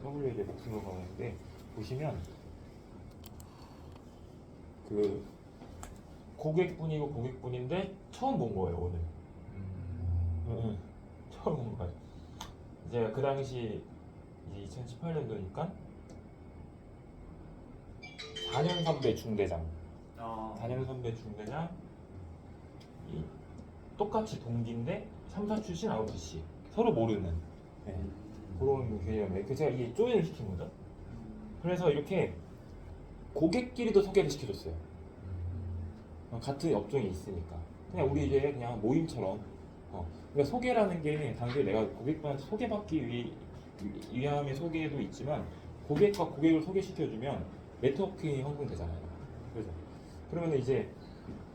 WJ 복싱으로 가는데 보시면 그 고객분이고 고객분인데 처음 본 거예요 오늘. 응, 처음 본 거예요. 제가 그 당시 2018년도니까 4년 선배 중대장, 4년 선배 중대장 이 똑같이 동기인데 3사 출신 아웃풋이 서로 모르는 그런 개념이에요. 그래서 제가 이게 조인을 시킨 거죠. 그래서 이렇게 고객끼리도 소개를 시켜줬어요. 같은 업종에 있으니까 그냥 우리 이제 그냥 모임처럼 그러니까 소개라는 게 당시에 내가 고객분한테 소개받기 위함의 소개도 있지만 고객과 고객을 소개시켜주면 네트워킹이 형성되잖아요. 그래서 그러면 이제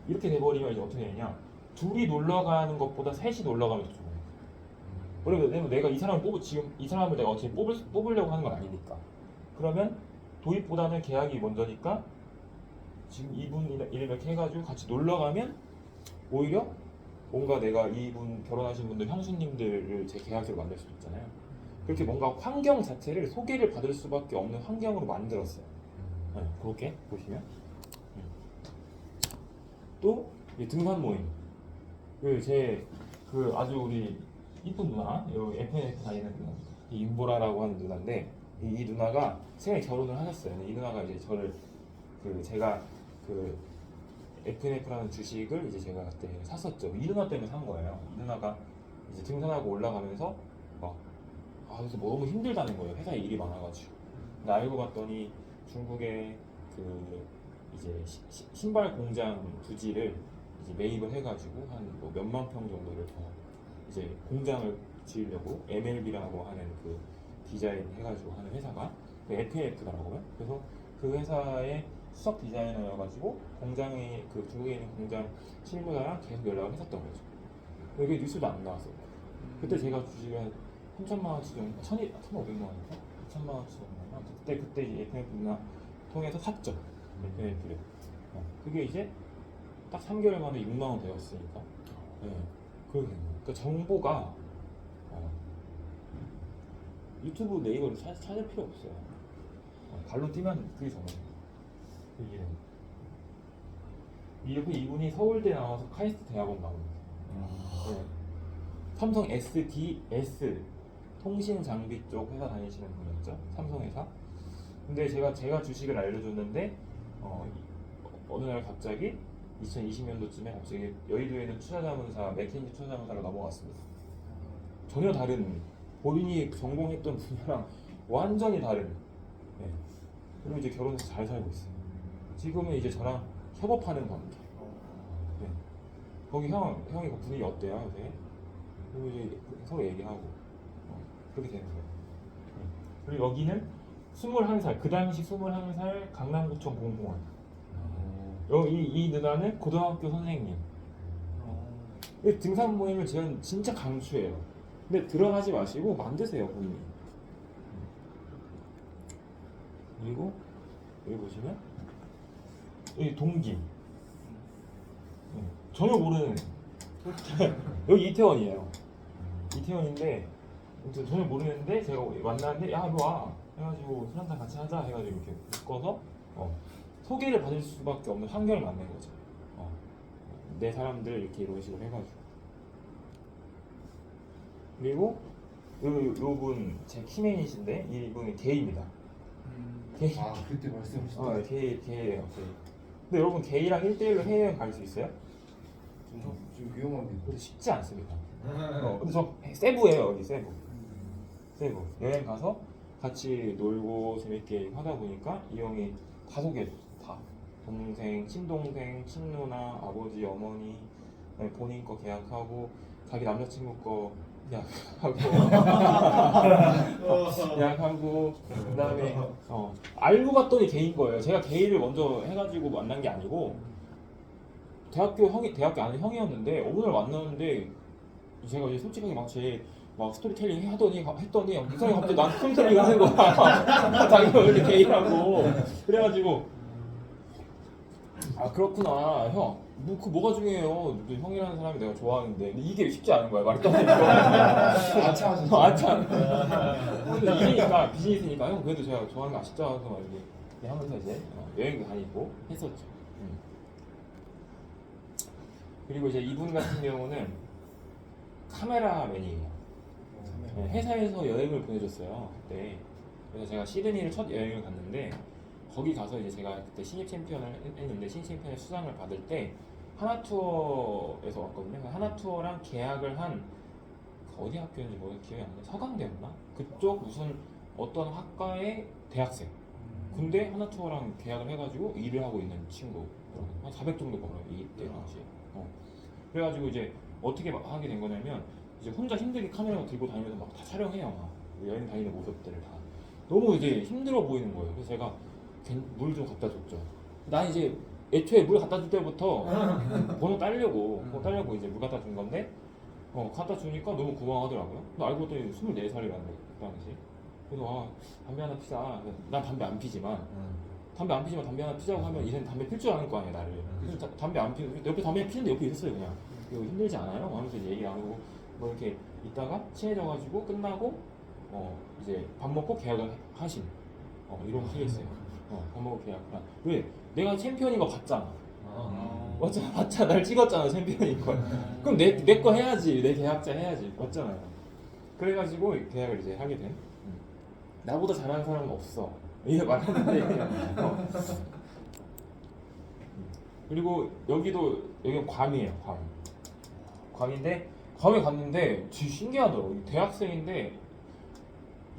이렇게 돼버리면 이제 어떻게 되냐, 둘이 놀러 가는 것보다 셋이 놀러 가면 더 좋아요. 왜냐면 내가 이 사람을 지금 이 사람을 내가 어차피 뽑으려고 하는 건 아니니까. 그러면 도입보다는 계약이 먼저니까 지금 이분 이렇게 해가지고 같이 놀러 가면 오히려 뭔가 내가 이분 결혼하신 분들 형수님들을 제 계약으로 만들 수도 있잖아요. 그렇게 뭔가 환경 자체를 소개를 받을 수밖에 없는 환경으로 만들었어요. 그렇게 보시면 또 등산 모임. 그 아주 우리 이쁜 누나, 여기 FNF 다니는 누나, 임보라라고 하는 누나인데 이 누나가 최근에 결혼을 하셨어요. 이 누나가 이제 저를 제가 FNF라는 주식을 이제 제가 그때 샀었죠. 이 누나 때문에 산 거예요. 이 누나가 이제 등산하고 올라가면서 그래서 너무 힘들다는 거예요. 회사에 일이 많아가지고. 근데 알고 봤더니 중국에 이제 신발 공장 부지를 이제 매입을 해가지고 한 뭐 몇만 평 정도를 더 이제 공장을 지으려고 MLB라고 하는 그 디자인 해가지고 하는 회사가 FNF더라고요. 그래서 그 회사의 수석 디자이너여가지고 공장에 중국에 있는 공장 실무자랑 계속 연락을 했었던 거죠. 이게 뉴스도 안 나왔었고 그때 제가 주식을 한 3천만 원치 정도, 1,500만 원인가? 2천만 원치 정도. 그때 이제 FNF 누나 통해서 샀죠. FNF를. 그게 이제 딱 3개월 만에 6만 원 되었으니까. 그러니까 정보가 유튜브 네이버를 찾을 필요 없어요. 발로 뛰면 그게 정보예요. 이분이 서울대 나와서 카이스트 대학원 나옵니다. 삼성 SDS 통신 장비 쪽 회사 다니시는 분이었죠. 삼성회사. 근데 제가 주식을 알려줬는데 어느 날 갑자기 2020년도쯤에 갑자기 여의도에 있는 투자자문사 맥킨지 투자자문사로 넘어갔습니다. 전혀 다른 본인이 전공했던 분야랑 완전히 다른. 그리고 이제 결혼해서 잘 살고 있어요. 지금은 이제 저랑 협업하는 관계. 거기 형이 그 분위기 어때요, 요새? 그리고 이제 서로 얘기하고 그렇게 되는 거예요. 그리고 여기는 21살, 그 당시 21살 강남구청 공무원. 이 누나는 고등학교 선생님. 등산 모임을 저는 진짜 강추해요. 근데 들어가지 마시고 만드세요, 본인이. 그리고 여기 보시면 여기 동기. 전혀 모르는 여기 이태원이에요. 이태원인데 전혀 모르는데 제가 만났는데 야 이리 와 해가지고 술 한잔 같이 하자 해가지고 이렇게 묶어서 소개를 받을 수밖에 없는 환경을 만든 거죠. 내 사람들 이렇게 이런 식으로 해가지고. 그리고 요분 제 키맨이신데 이분은 게이입니다. 게이. 그때 말씀하셨던. 게이예요. 게이. 근데 여러분 게이랑 1대1로 해외여행 갈 수 있어요? 좀 위험한데. 근데 쉽지 않습니다. 근데 저 세부예요. 여기 세부. 여행 가서 같이 놀고 재밌게 하다 보니까 이 형이 다 소개해줬어. 다. 동생, 친동생, 친누나, 아버지, 어머니, 본인 거 계약하고 자기 남자친구 거 계약하고 그다음에 알고 봤더니 게이인 거예요. 제가 게이를 먼저 해가지고 만난 게 아니고 대학교 아는 형이었는데 어느 날 만났는데 제가 이제 솔직하게 막 스토리텔링 했더니 이 사람이 갑자기 나한테 스토리텔링 하는 거야. 자기가 원래 게이라고. 그래가지고 그렇구나 형. 그 뭐가 중요해요. 형이라는 사람이 내가 좋아하는데 근데 이게 쉽지 않은 거야. 말이 떠나니까. 아차하셨죠? 아참. 근데 일이니까 비즈니스니까 형 그래도 제가 좋아하는 거 아시죠? 그래서 막 이렇게 하면서 이제 여행도 다니고 했었죠. 그리고 이제 이분 같은 경우는 카메라맨이에요. 네, 회사에서 여행을 보내줬어요 그때. 그래서 제가 시드니를 첫 여행을 갔는데 거기 가서 이제 제가 그때 신입 챔피언을 했는데 신입 챔피언의 수상을 받을 때 하나투어에서 왔거든요. 하나투어랑 계약을 한 어디 학교인지 뭐 기억이 안 나요. 서강대였나? 그쪽 무슨 어떤 학과의 대학생. 근데 하나투어랑 계약을 해가지고 일을 하고 있는 친구. 한 400 정도 벌어요 이때 당시에. 그래가지고 이제 어떻게 하게 된 거냐면 이제 혼자 힘들게 카메라 들고 다니면서 막 다 촬영해요. 막 여행 다니는 모습들을 다. 너무 이제 힘들어 보이는 거예요. 그래서 제가 물 좀 갖다 줬죠. 난 이제 애초에 물 갖다 줄 때부터 번호 따려고 이제 물 갖다 준 건데 갖다 주니까 너무 고마워하더라고요. 근데 알고 봤더니 24살이라는 거 그 당시. 그래서 담배 하나 피자. 난 담배 안 피지만 담배 하나 피자고 하면 이젠 담배 필 줄 아는 거 아니야 나를. 그래서 담배 안 피고 옆에 담배 피는데 옆에 있었어요 그냥. 이거 힘들지 않아요? 하면서 얘기 안 하고 뭐 이렇게 있다가 친해져가지고 끝나고 이제 밥 먹고 계약을 하신 이런 거 하겠어요. 밥 먹고 계약을 왜? 내가 챔피언인 거 봤잖아. 봤잖아. 날 찍었잖아 챔피언인 거. 그럼 내 거 해야지. 내 계약자 해야지. 맞잖아요. 그래가지고 계약을 이제 하게 된. 나보다 잘하는 사람은 없어. 이게 말하는데 그냥. 그리고 여기도 여기 괌이에요. 괌인데 괌에 갔는데 진짜 신기하더라고. 대학생인데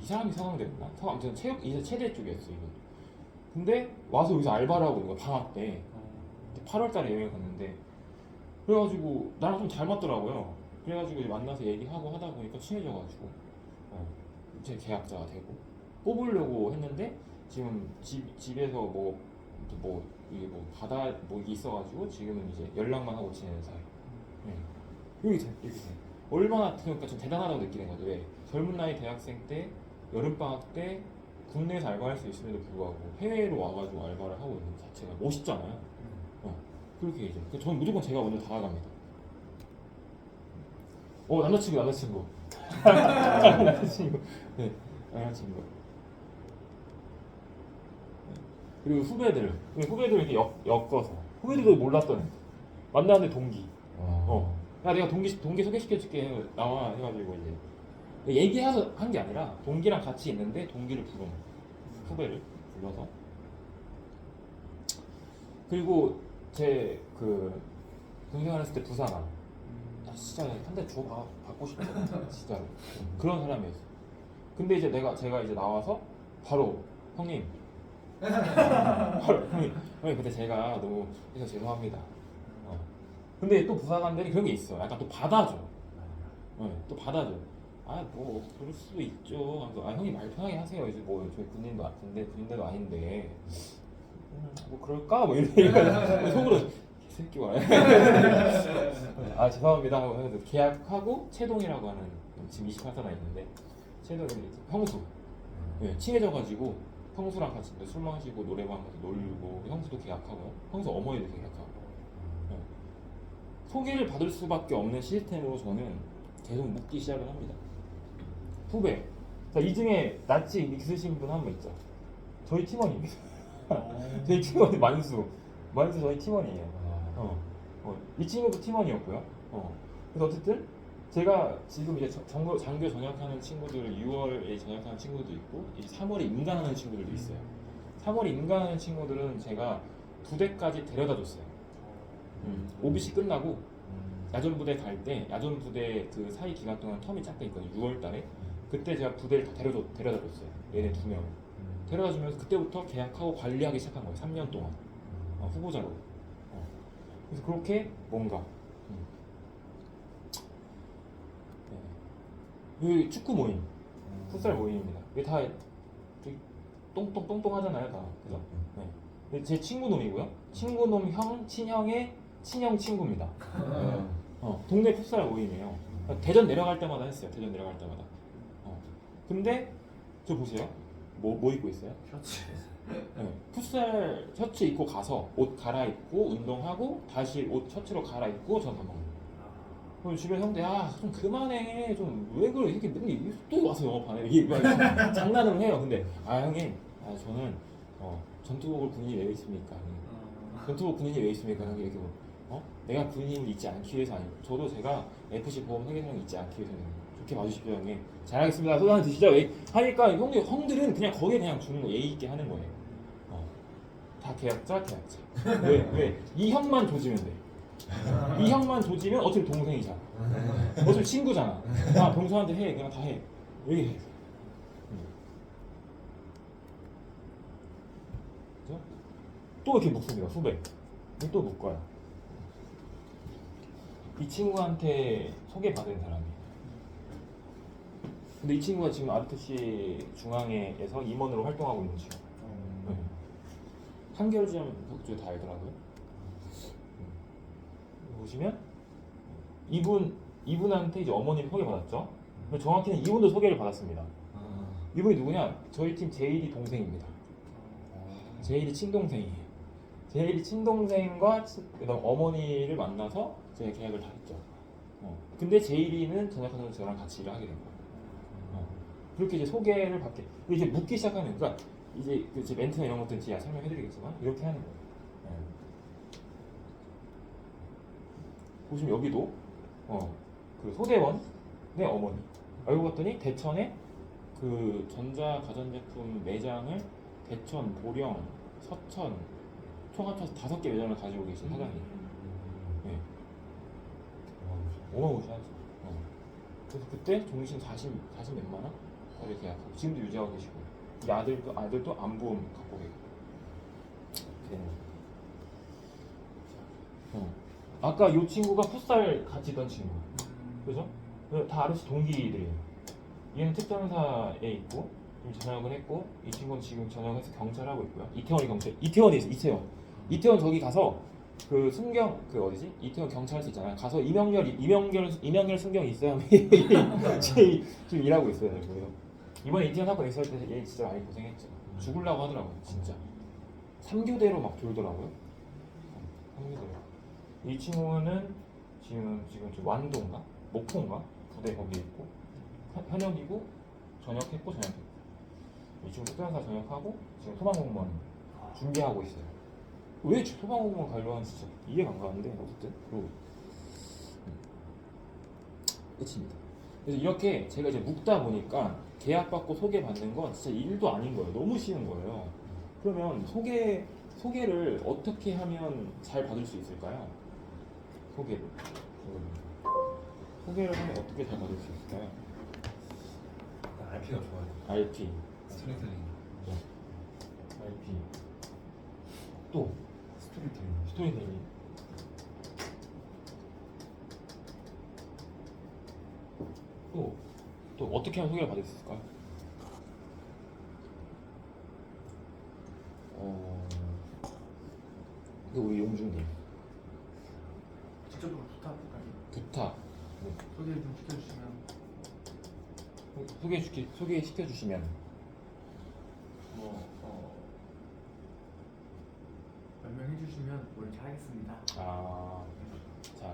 이 사람이 서강대였나? 아무튼 이제 체대 쪽이었어 이거. 근데 와서 여기서 알바를 하고 있는 거야 방학 때. 8월달에 여행 갔는데 그래가지고 나랑 좀 잘 맞더라고요. 그래가지고 이제 만나서 얘기하고 하다 보니까 친해져가지고 제 계약자가 되고 뽑으려고 했는데 지금 집에서 이게 뭐 바다 뭐 이게 있어가지고 지금은 이제 연락만 하고 지내는 사이. 이렇게 돼. 얼마나 그러니까 좀 대단하다고 느끼는 거죠. 왜 젊은 나이 대학생 때 여름방학 때 국내에서 알바할 수 있음에도 불구하고 해외로 와가지고 알바를 하고 있는 자체가 멋있잖아요. 그렇게 이제 저는 무조건 제가 먼저 다가갑니다. 남자친구 남자친구. 네, 남자친구. 그리고 후배들 이렇게 엮어서 후배들도 몰랐던 애. 만나는데 동기. 야 내가 동기 소개시켜줄게 나와 해가지고 이제 얘기해서 한 게 아니라 동기랑 같이 있는데 동기를 부르는 후배를 불러서. 그리고 제 그 군생활했을 때 부상아 진짜 한 대 줘 받고 싶어 진짜로 그런 사람이었어. 근데 이제 제가 이제 나와서 바로 형님 바로 형님 근데 제가 너무 해서 죄송합니다. 근데 또 부사관들이 그런 게 있어. 약간 또 받아줘. 또 받아줘. 뭐 그럴 수도 있죠. 형님 말 편하게 하세요. 이제 뭐 저희 군인대도 아닌데 뭐 그럴까 뭐 이런 얘기가 속으로 새끼 말해. 죄송합니다 하고 해서 계약하고 채동이라고 하는 지금 28사나 있는데 채동이 형수 친해져가지고 형수랑 같이 술 마시고 노래방 가서 놀고 형수도 계약하고 형수 어머니도 계약하고 소개를 받을 수밖에 없는 시스템으로 저는 계속 묻기 시작을 합니다. 후배. 자, 이 중에 낯이 있으신 분 한 분 있죠. 저희 팀원입니다. 저희 팀원 만수 저희 팀원이에요. 이 친구도 팀원이었고요. 그래서 어쨌든 제가 지금 이제 장교 전역하는 친구들 6월에 전역하는 친구도 있고 이제 3월에 임관하는 친구들도 있어요. 3월에 임관하는 친구들은 제가 부대까지 데려다 줬어요. OBC 끝나고 야전부대 갈 때 야전부대 그 사이 기간 동안 텀이 잠깐 있거든요. 6월달에 그때 제가 부대를 다 데려다 줬어요. 얘네 2명 데려다 주면서 그때부터 계약하고 관리하기 시작한 거예요. 3년 동안 후보자로. 그래서 그렇게 뭔가 여기 축구 모임, 풋살 모임입니다. 이게 다 똥똥하잖아요, 다. 그죠? 네. 제 친구 놈이고요. 친구 놈 친형의 친형 친구입니다. 동네 풋살 모임이에요. 대전 내려갈 때마다 했어요. 대전 내려갈 때마다. 근데 저 보세요. 뭐 입고 있어요? 셔츠. 네. 풋살 셔츠 입고 가서 옷 갈아입고 운동하고 다시 옷 셔츠로 갈아입고 전 밥 먹는 거예요. 그럼 주변 형들 좀 그만해 좀 왜 그래 이렇게 맨날 또 와서 영업하네 이게 막 장난을 해요. 근데 형님 저는 전투복을 군인이 왜 있습니까? 전투복 군인이 왜 있습니까? 형님 이렇게 내가 군인을 잊지 않기 위해서 아니고 저도 제가 FC 보험 회계사를 잊지 않기 위해서 좋게 봐주십시오 형님. 잘하겠습니다. 소주 하나 드시죠. 하니까 형들은 그냥 거기에 그냥 주는 거 예의 있게 하는 거예요. 다 계약자. 왜? 이 형만 조지면 돼. 이 형만 조지면 어차피 동생이잖아. 어차피 친구잖아. 동생한테 해. 그냥 다 해. 왜 해? 그죠? 또 이렇게 묶습니다. 후배. 또 묶어요. 이 친구한테 소개받은 사람이에요. 근데 이 친구가 지금 RFC 중앙회에서 임원으로 활동하고 있는 친구. 네. 한결점 격주 다 알더라고요. 보시면 이분한테 이제 어머님이 소개받았죠. 근데 정확히는 이분도 소개를 받았습니다. 이분이 누구냐? 저희 팀 제일이 동생입니다. 제일이 친동생이에요. 제일이 친동생과 그다음 어머니를 만나서 제가 계약을 다 했죠. 근데 제일이는 전역하면서 저랑 같이 일을 하게 된 거예요. 그렇게 이제 소개를 받게 이제 묻기 시작하는 그러니까 이제 제 멘트나 이런 것들은 제가 설명해드리겠지만 이렇게 하는 거예요. 보시면 여기도 그 소대원의 어머니 알고 봤더니 대천에 그 전자 가전제품 매장을 대천, 보령, 서천 총 합쳐서 5개 매장을 가지고 계신 사장이에요. 네. 어마무시하죠. 그래서 그때 종신 40 몇만 원? 이렇게 계약하고 지금도 유지하고 계시고 이 아들도 안보험 갖고 계고. 아까 이 친구가 풋살 같이 있던 친구, 그죠? 다 RFC 동기들이에요. 얘는 특전사에 있고 지금 전역을 했고 이 친구는 지금 전역해서 경찰 하고 있고요. 이태원에 있어. 이태원 저기 가서 그 순경 그 어디지? 이태원 경찰서 있잖아요. 가서 이명결 순경 있어야 지금 일하고 있어요. 그래서 이번에 이태원 사건 있을 때 얘 진짜 많이 고생했죠. 죽으려고 하더라고요. 진짜 3교대로 막 돌더라고요. 3교대로. 이 친구는 지금 좀 완도인가 목포인가 부대 거기에 있고 현역이고 전역했고 이 친구 특전사 전역하고 지금 소방공무원 준비하고 있어요. 왜 소방공무원 가려고 하는지 진짜 이해가 안 가는데 어쨌든 그리고 끝입니다. 그래서 이렇게 제가 이제 묶다 보니까 계약받고 소개받는 건 진짜 일도 아닌 거예요. 너무 쉬운 거예요. 그러면 소개를 어떻게 하면 잘 받을 수 있을까요? 소개를 하면 어떻게 잘 받을 수 있을까요? RP가 좋아요. RP 스토리텔링. RP 또 스토리텔링 또 어떻게 하면 소개를 받을 수 있을까요? 그 우리 용준님 직접적으로 부탁까지 부탁 소개 좀 시켜주시면 소개시켜주시면 설명해주시면 뭘 잘하겠습니다. 자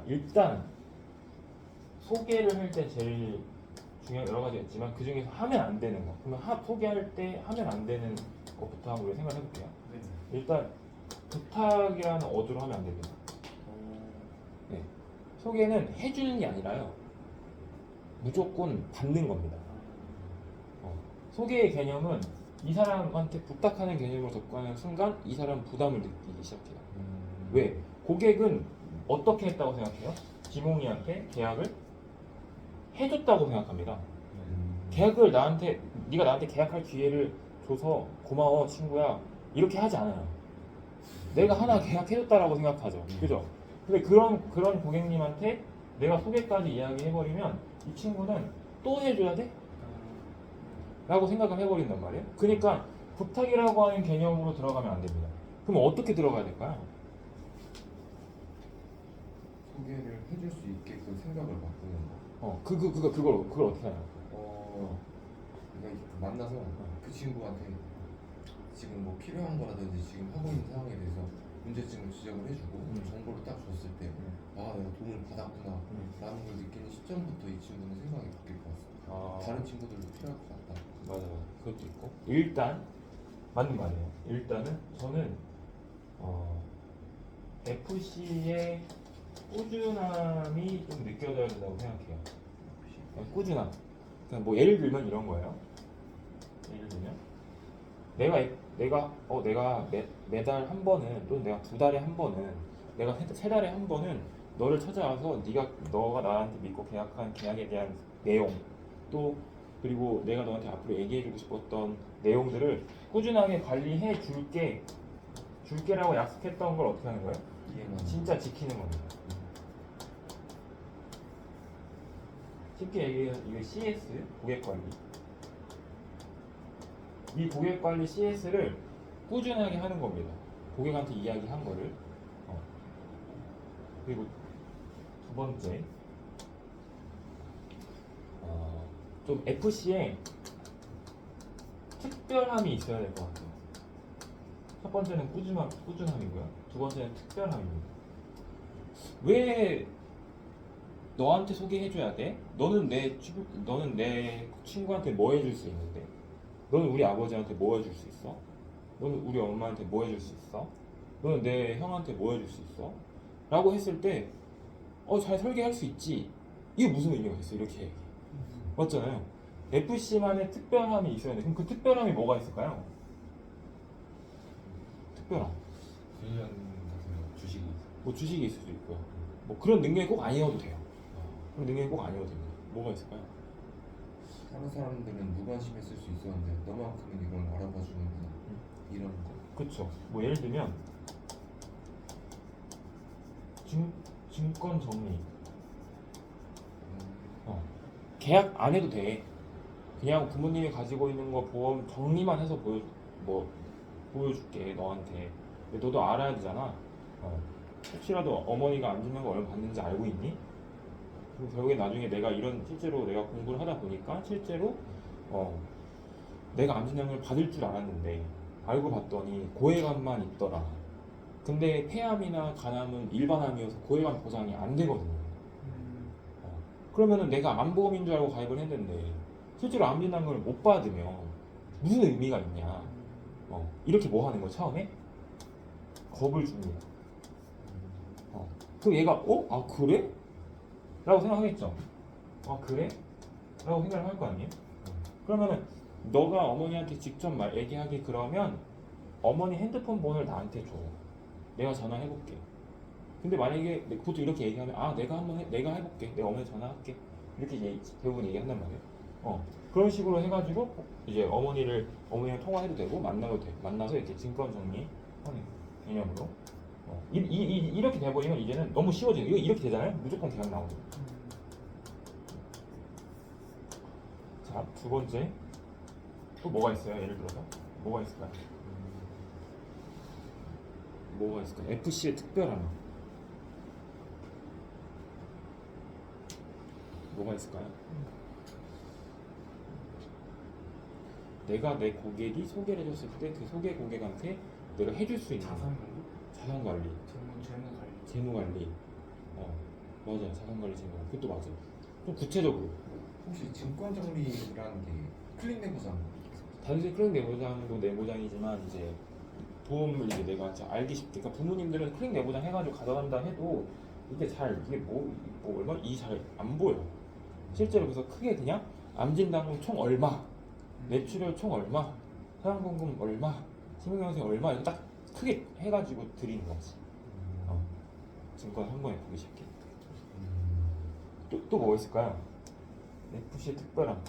일단 소개를 할 때 제일 중요한 여러 가지가 있지만 그 중에서 하면 안 되는 거 그러면 소개할 때 하면 안 되는 것부터 한번 우리가 생각을 해볼게요. 네. 일단 부탁이라는 어조로 하면 안 됩니다. 네. 소개는 해주는 게 아니라요 무조건 받는 겁니다. 소개의 개념은 이 사람한테 부탁하는 개념으로 접근하는 순간 이 사람 부담을 느끼기 시작해요. 왜? 고객은 어떻게 했다고 생각해요? 지몽이한테 계약을 해줬다고 생각합니다. 계약을 네가 나한테 계약할 기회를 줘서 고마워 친구야 이렇게 하지 않아요. 내가 하나 계약해줬다라고 생각하죠. 그죠? 근데 그런 고객님한테 내가 소개까지 이야기해버리면 이 친구는 또 해줘야 돼? 라고 생각을 해버린단 말이에요. 그러니까 부탁이라고 하는 개념으로 들어가면 안 됩니다. 그럼 어떻게 들어가야 될까요? 소개를 해줄 수 있게끔 생각을 바꾸는 거. 그걸 어떻게 하냐? 이렇게 만나서 그 친구한테 지금 뭐 필요한 거라든지 지금 하고 있는 상황에 대해서 문제점을 지적을 해주고 정보를 딱 줬을 때 아 내가 도움을 받았구나 라는 걸 느끼는 시점부터 이 친구는 생각이 바뀔 것 같습니다. 다른 친구들도 필요할 것 같다. 맞아요. 그것도 있고 일단 맞는 말이에요. 일단은 저는 FC의 꾸준함이 좀 느껴져야 된다고 생각해요. 꾸준함. 그러니까 뭐 예를 들면 이런 거예요. 예를 들면 내가 매달 한 번은 또는 내가 두 달에 한 번은 내가 세 달에 한 번은 너를 찾아와서 너가 나한테 믿고 계약한 계약에 대한 내용 또 그리고 내가 너한테 앞으로 얘기해주고 싶었던 내용들을 꾸준하게 관리해 줄게라고 약속했던 걸 어떻게 하는 거예요? 진짜 지키는 겁니다. 쉽게 얘기해서 이게 CS 고객관리. 이 고객관리 CS를 꾸준하게 하는 겁니다. 고객한테 이야기한 거를. 그리고 두 번째, 좀 FC에 특별함이 있어야 될 것 같아요. 첫 번째는 꾸준함이고요. 두 번째는 특별함입니다. 왜 너한테 소개해줘야 돼? 너는 내 친구한테 뭐 해줄 수 있는데? 너는 우리 아버지한테 뭐 해줄 수 있어? 너는 우리 엄마한테 뭐 해줄 수 있어? 너는 내 형한테 뭐 해줄 수 있어? 라고 했을 때 잘 설계할 수 있지. 이게 무슨 의미가 있어? 이렇게 얘기해. 맞잖아요. FC만의 특별함이 있어야 돼. 그럼 그 특별함이 뭐가 있을까요? 특별함. 관련 같은 주식이 뭐 주식이 있을 수도 있고요. 뭐 그런 능력이 꼭 아니어도 돼요. 그런 능력이 꼭 아니어도 됩니다. 뭐가 있을까요? 다른 사람들은 무관심했을 수 있었는데 너만큼은 이걸 알아봐 주는구나. 이런 거. 그쵸. 뭐 예를 들면 증권 정리. 계약 안 해도 돼. 그냥 부모님이 가지고 있는 거 보험 정리만 해서 보여줄게 너한테. 근데 너도 알아야 되잖아. 혹시라도 어머니가 안 주는 거 얼마 받는지 알고 있니? 그리고 결국에 나중에 실제로 내가 공부를 하다 보니까 실제로 내가 암진단을 받을 줄 알았는데 알고 봤더니 고해감만 있더라. 근데 폐암이나 간암은 일반암이어서 고해감 보장이 안 되거든요. 그러면은 내가 암보험인 줄 알고 가입을 했는데 실제로 암진단을 못 받으면 무슨 의미가 있냐? 이렇게 뭐 하는 거 처음에 겁을 줍니다. 그럼 얘가 아 그래? 라고 생각하겠죠. 아 그래? 라고 생각을 할 거 아니에요? 그러면은 너가 어머니한테 직접 얘기하기 그러면 어머니 핸드폰 번호를 나한테 줘. 내가 전화해볼게. 근데 만약에 그것도 이렇게 얘기하면 내가 해볼게. 내가 어머니 전화할게. 이렇게 대부분 얘기한단 말이에요. 그런 식으로 해가지고 이제 어머니랑 통화해도 되고 만나도 돼. 만나서 이렇게 증권 정리 하는 개념으로. 이렇게 돼버리면 이제는 너무 쉬워져요. 이렇게 되잖아요. 무조건 계약 나오죠. 자, 두 번째 또 뭐가 있어요? 예를 들어서 뭐가 있을까요? FC의 특별함 뭐가 있을까요? 내가 내 고객이 소개를 해줬을 때 그 소개 고객한테 내가 해줄 수 있는 자산 관리, 재무 관리, 맞아요. 자산 관리, 재무 관리. 그것도 맞아요. 좀 구체적으로. 혹시 증권 정리라는 게 클릭 내보장? 단순히 클릭 내보장도 내보장이지만 이제 보험을 이제 내가 알기 쉽게. 그러니까 부모님들은 클릭 내보장 해가지고 가져간다 해도 이게 얼마 잘 안 보여. 실제로 그래서 크게 그냥 암진단금 총 얼마, 매출액 총 얼마, 사망보험금 얼마, 생명연수에 얼마 이렇게 딱 크게 해가지고 드리는 거지. 증권 한 번에 보기 쉽게. 또 뭐가 있을까요? FC의 특별함.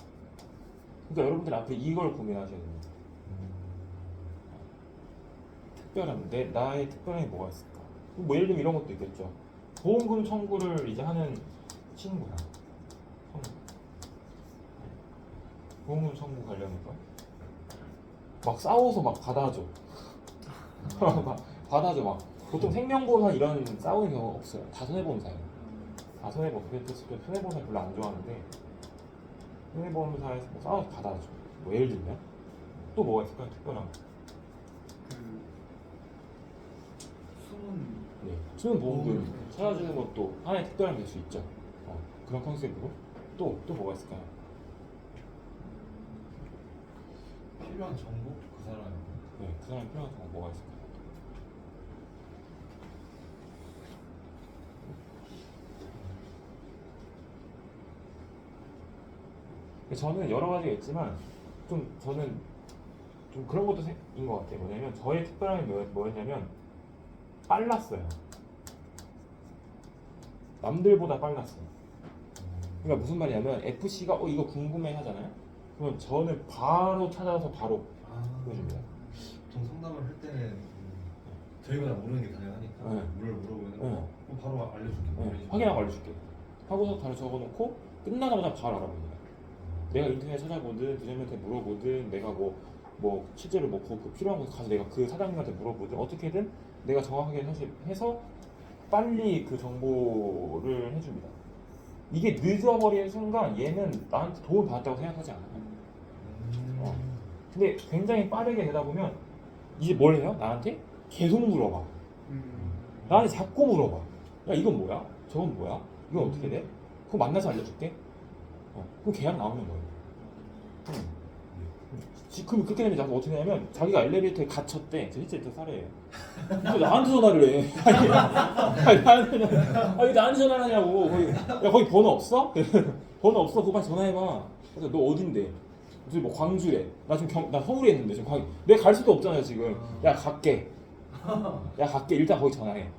그러니까 여러분들 앞에 이걸 고민하셔야 됩니다. 특별함. 나의 특별함이 뭐가 있을까? 뭐 예를 들면 이런 것도 있겠죠. 보험금 청구를 이제 하는 친구야. 보험금 청구 관련해서 막 싸워서 막 받아줘. 받아줘 막. 보통 생명보험사 이런 싸우는 경우가 없어요. 다 손해보험사예요. 다 손해보험. 그래서 손해보험사 별로 안 좋아하는데 손해보험사에서 뭐 싸워서 받아줘. 뭐 예를 들면 또 뭐가 있을까요? 특별한 거. 그 숨은 네, 수면 보호등 찾아주는 것도 하나의 특별함이 될 수 있죠. 그런 컨셉으로 또 뭐가 있을까요? 필요한 정보 그 사람. 네, 그 사람이 필요한 정보 뭐가 있을까요? 저는 여러 가지가 있지만 저는 좀 그런 것도 인 것 같아요. 뭐냐면 저의 특별함이 뭐였냐면 빨랐어요. 남들보다 빨랐어요. 그러니까 무슨 말이냐면 FC가 이거 궁금해 하잖아요. 그러면 저는 바로 찾아서 바로 보여줍니다. 보통 상담을 할 때는 저희가 모르는 게 가능하니까 네. 물어보면 네. 바로 알려줄게. 네, 확인하고 알려줄게. 하고서 바로 적어놓고 끝나자마자 바로 알아봅니다. 내가 인터넷 찾아보든 부장님한테 물어보든 내가 뭐 실제로 그 필요한 곳에 가서 내가 그 사장님한테 물어보든 어떻게든 내가 정확하게 해서 빨리 그 정보를 해줍니다. 이게 늦어버리는 순간 얘는 나한테 도움을 받았다고 생각하지 않아요. 근데 굉장히 빠르게 되다 보면 이제 뭘 해요? 나한테 계속 물어봐. 나한테 자꾸 물어봐. 야 이건 뭐야? 저건 뭐야? 이건 어떻게 돼? 그거 만나서 알려줄게. 그럼 계약 나오는 거예요. 그럼 그렇게 되면 자꾸 어떻게 되냐면 자기가 엘리베이터에 갇혔대. 저 실제 또 사례예요. 이거 나한테 전화를 해. 아니 나한테 전화를 하냐고. 거기 번호 없어? 번호 없어? 그거 빨리 전화해봐. 그래서 너 어딘데? 무슨 뭐 광주래. 나 지금 나 서울에 있는데 지금 내가 갈 수도 없잖아요 지금. 야 갈게. 일단 거기 전화해.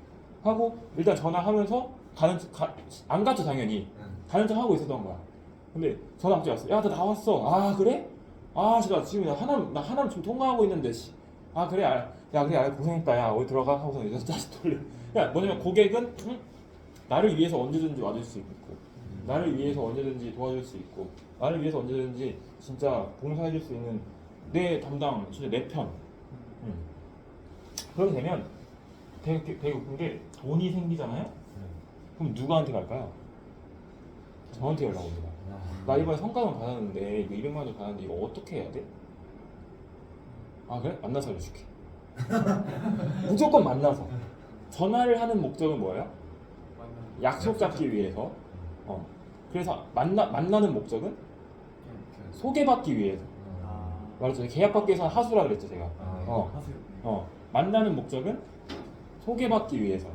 하고 일단 전화하면서 안 갔죠 당연히. 가는 척 하고 있었던 거야. 근데 전화 갑자기 왔어. 야 나 나왔어. 아 그래? 아 진짜 지금 나 하남 지금 통화하고 있는데 아 그래 그래 고생했다. 야 어디 들어가 하고서 이제 다시 돌려. 야 뭐냐면 고객은 나를 위해서 언제든지 와줄 수 있고 나를 위해서 언제든지 도와줄 수 있고 나를 위해서 언제든지 진짜 봉사해줄 수 있는 내 담당 진짜 내 편. 그렇게 되면 되게 웃긴 게 돈이 생기잖아요. 그럼 누구한테 갈까요? 저한테 연락 옵니다. 나 이번에 성과금 받았는데 이거 200만 원 받았는데 이거 어떻게 해야 돼? 아 그래? 만나서 알려줄게. 무조건 만나서. 전화를 하는 목적은 뭐예요? 약속 잡기 위해서. 그래서 만나는 목적은 소개받기 위해서. 말했죠. 계약받기 위해서는 하수라 그랬죠 제가. 만나는 목적은 소개받기 위해서.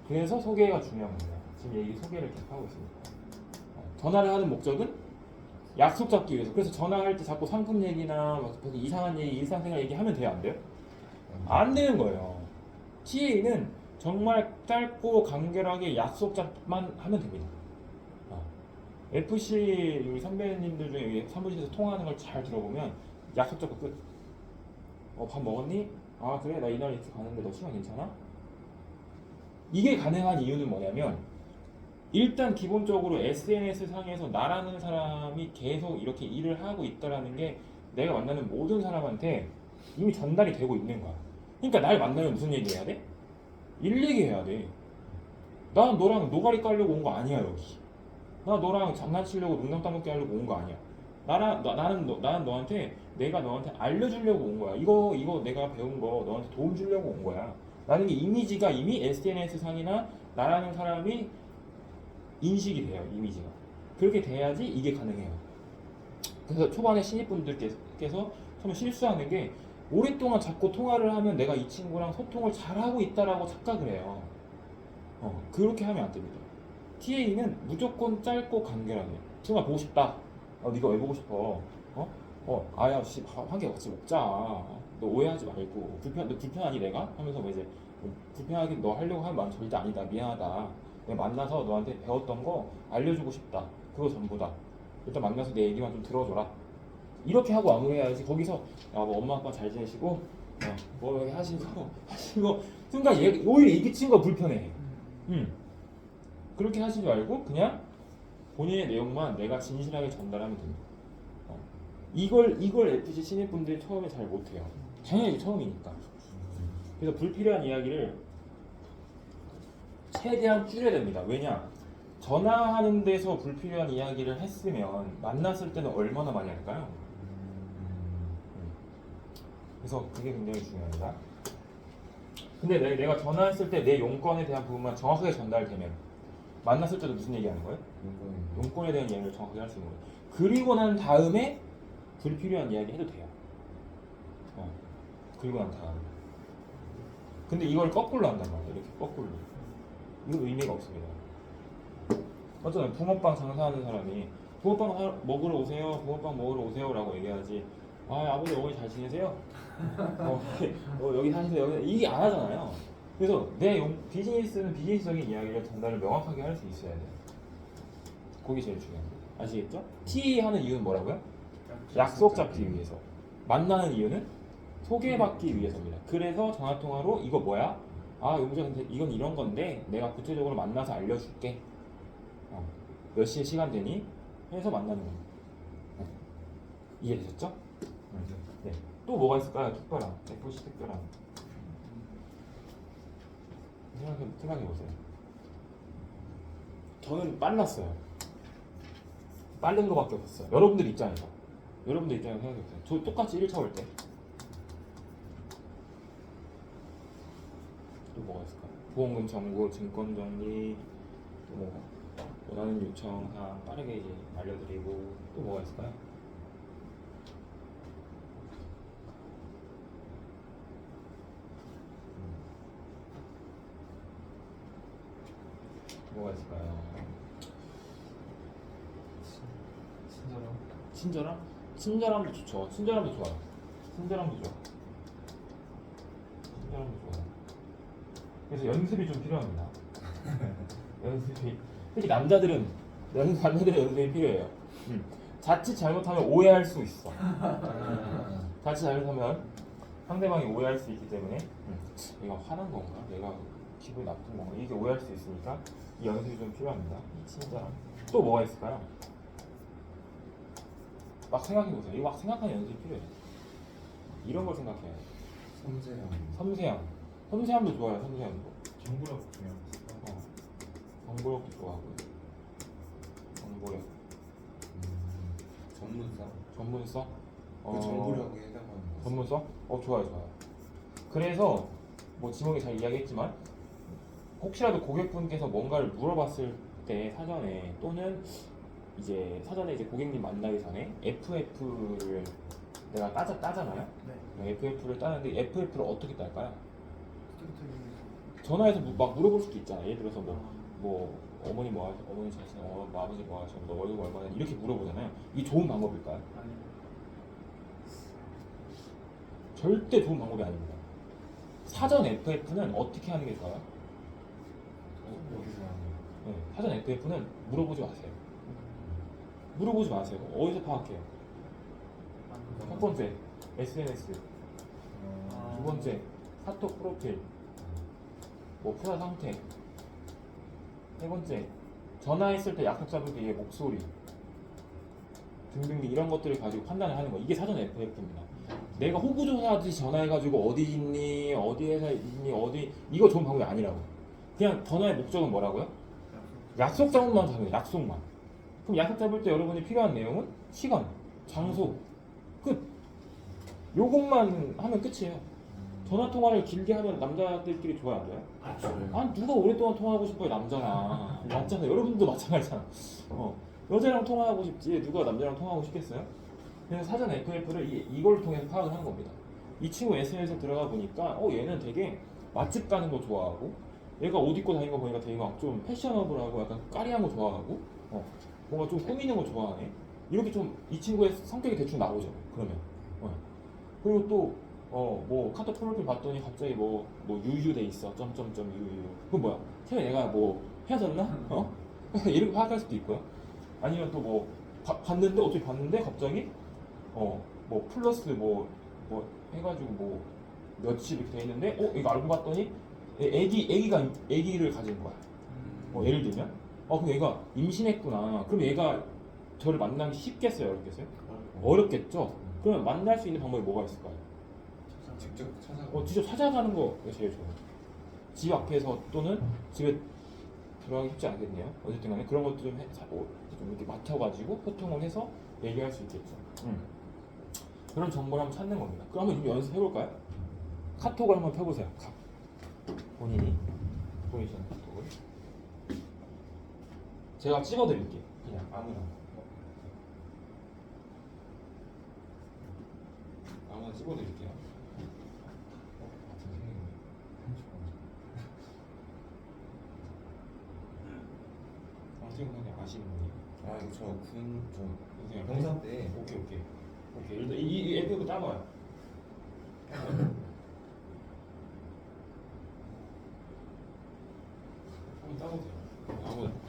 그래서 소개가 중요한 겁니다. 지금 얘기 소개를 계속 하고 있습니다. 전화를 하는 목적은 약속 잡기 위해서. 그래서 전화할 때 자꾸 상품 얘기나 이상한 얘기, 일상생활 얘기하면 돼요, 안 돼요? 안 되는 거예요. TA는 정말 짧고 간결하게 약속 잡만 하면 됩니다. FC 우리 선배님들 중에 사무실에서 통화하는 걸 잘 들어보면 약속 잡고 끝. 밥 먹었니? 아 그래 나 이날 이렇게 가는데 너 시간 괜찮아? 이게 가능한 이유는 뭐냐면 일단 기본적으로 SNS 상에서 나라는 사람이 계속 이렇게 일을 하고 있다라는 게 내가 만나는 모든 사람한테 이미 전달이 되고 있는 거야. 그러니까 날 만나면 무슨 얘기 해야 돼? 일 얘기해야 돼. 난 너랑 노가리 깔려고 온 거 아니야 여기. 나 너랑 장난치려고 농담 따먹기 하려고 온 거 아니야. 나는 너한테 내가 너한테 알려주려고 온 거야. 이거 내가 배운 거 너한테 도움 주려고 온 거야. 라는 게 이미지가 이미 SNS 상이나 나라는 사람이 인식이 돼요. 이미지가. 그렇게 돼야지 이게 가능해요. 그래서 초반에 신입분들께서 처음에 실수하는 게 오랫동안 자꾸 통화를 하면 내가 이 친구랑 소통을 잘하고 있다라고 착각을 해요. 그렇게 하면 안 됩니다. TA는 무조건 짧고 간결하게. 정말 보고 싶다. 네가 왜 보고 싶어? 아야 한 개 같이 먹자. 너 오해하지 말고 너 불편하니 내가? 하면서 뭐 이제 불편하게 너 하려고 하는 마음 절대 아니다. 미안하다. 내가 만나서 너한테 배웠던 거 알려주고 싶다. 그거 전부다. 일단 만나서 내 얘기만 좀 들어줘라. 이렇게 하고 마무리해야지. 거기서 뭐 엄마 아빠 잘 지내시고 뭐 이렇게 하시고 순간 오히려 이 친구가 불편해. 그렇게 하시지 말고 그냥 본인의 내용만 내가 진실하게 전달하면 됩니다. 이걸 FG 신입분들이 처음에 잘 못해요. 당연히 처음이니까. 그래서 불필요한 이야기를 최대한 줄여야 됩니다. 왜냐? 전화하는 데서 불필요한 이야기를 했으면 만났을 때는 얼마나 많이 할까요? 그래서 그게 굉장히 중요합니다. 근데 내가 전화했을 때 내 용건에 대한 부분만 정확하게 전달되면 만났을 때도 무슨 얘기하는 거예요? 용건에 대한 이야기를 정확하게 할 수 있는 거예요. 그리고 난 다음에 불필요한 이야기 해도 돼요. 그리고 난 다음에. 근데 이걸 거꾸로 한단 말이에요. 이렇게 거꾸로. 이건 의미가 없습니다. 맞잖아요. 붕어빵 장사하는 사람이 붕어빵 먹으러 오세요. 붕어빵 먹으러 오세요 라고 얘기하지. 아버지 어머니 잘 지내세요? 여기 사시세요. 여기 이게 안 하잖아요. 그래서 비즈니스는 비즈니스적인 이야기를 전달을 명확하게 할 수 있어야 돼요. 그게 제일 중요합니다. 아시겠죠? T 하는 이유는 뭐라고요? 약속 잡기 위해서. 만나는 이유는 소개받기 위해서입니다. 그래서 전화통화로 이거 뭐야? 용자 근데 이건 이런 건데 내가 구체적으로 만나서 알려줄게. 몇 시에 시간 되니? 해서 만나는 겁니다. 이해되셨죠? 네. 또 뭐가 있을까요? 특별함. FC 특별함. 생각해보세요. 저는 빨랐어요. 빠른 거밖에 없었어요. 여러분들 입장에서 생각해보세요. 저 똑같이 1차 올 때. 또 뭐가 있을까요? 보험금 청구, 증권 정리, 또 뭐 원하는 요청사항 빠르게 이제 알려드리고 또 뭐가 있을까요? 뭐가 있을까요? 친절함? 친절함도 좋죠. 친절함도 좋아요. 그래서 연습이 좀 필요합니다. 연습이 특히 남자들은 연습이 필요해요. 자칫 잘못하면 오해할 수 있어. 자칫 잘못하면 상대방이 오해할 수 있기 때문에 내가 화난 건가? 내가 기분이 나쁜 건가? 이게 오해할 수 있으니까 이 연습이 좀 필요합니다. 친절함. 또 뭐가 있을까요? 막 생각해보세요. 이거 막 생각하는 연습이 필요해요. 이런 걸 생각해요. 섬세함도 좋아요. 섬세함도. 정보력 중요합니다. 정보력도 좋아하고요. 정보력. 전문성? 그 정보력에 해당하는 거. 전문성? 좋아요. 그래서 뭐 지목이 잘 이야기했지만 혹시라도 고객분께서 뭔가를 물어봤을 때 사전에 또는 이제 고객님 만나기 전에 FF를 내가 따잖아요. 네. FF를 따는데 FF를 어떻게 딸까요? 전화해서 막 물어볼 수도 있잖아. 예를 들어서 뭐 어머니 뭐 하시, 어머니 잘 지내, 뭐 아버지 뭐 하셔, 너 월급 얼마냐 이렇게 물어보잖아요. 이게 좋은 방법일까요? 아니요. 절대 좋은 방법이 아닙니다. 사전 FF는 어떻게 하는 게 좋아요? 네, 사전 FF는 물어보지 마세요. 어디서 파악해요? 첫 번째 SNS, 두 번째 카톡 프로필, 뭐 프사 상태, 세 번째 전화했을 때 약속 잡을 때의 목소리 등등 이런 것들을 가지고 판단을 하는 거. 이게 사전 FF입니다. 내가 호구조사하듯이 전화해가지고 어디 있니, 어디 회사 있니, 어디 이거 좋은 방법이 아니라고. 그냥 전화의 목적은 뭐라고요? 약속 잡으면 잡아요. 약속만. 그럼 약속 잡을 때 여러분이 필요한 내용은 시간, 장소, 끝. 요것만 하면 끝이에요. 전화 통화를 길게 하면 남자들끼리 좋아요, 안 좋아요? 누가 오랫동안 통화하고 싶어요, 남자랑. 맞잖아요. 여러분도 마찬가지잖아. 여자랑 통화하고 싶지 누가 남자랑 통화하고 싶겠어요? 그래서 사전 FF를 이걸 통해서 파악을 하는 겁니다. 이 친구 SNS에 들어가 보니까 얘는 되게 맛집 가는 거 좋아하고 얘가 옷 입고 다니는 거 보니까 되게 막 좀 패셔너블하고 약간 까리한 거 좋아하고 뭔가 좀 꾸미는 거 좋아하네. 이렇게 좀 이 친구의 성격이 대충 나오죠. 그러면 그리고 또 뭐 카톡 프로필 봤더니 갑자기 뭐 유유돼 있어. 점점점 유유. 그건 뭐야? 최근에 얘가 뭐 헤어졌나? 이렇게 파악할 수도 있고요. 아니면 또 뭐 봤는데 갑자기 뭐 플러스 뭐 해가지고 뭐 며칠 이렇게 돼 있는데 이거 알고 봤더니 애기를 가진 거야. 예를 들면 그럼 얘가 임신했구나. 그럼 얘가 저를 만나기 쉽겠어요, 어렵겠어요? 어렵겠죠. 그러면 만날 수 있는 방법이 뭐가 있을까요? 직접 찾아가는 거가 제일 좋아요. 집 앞에서 또는 집에 들어가기 쉽지 않겠네요. 어쨌든 간에 그런 것도 좀 이렇게 맡아가지고 소통을 해서 얘기할 수 있겠죠. 그런 정보를 한번 찾는 겁니다. 그럼 한번 연습해볼까요? 카톡을 한번 펴보세요. 본인이 보내주는 카톡을 제가 찍어드릴게요. 그냥 아무나 찍어드릴게요. 같은 생각이네. 아무튼 그냥 아시는 분이. 아 이거 선생님 병사 때 오케이 일단 이 앱을 따봐요. 한번 따보세요.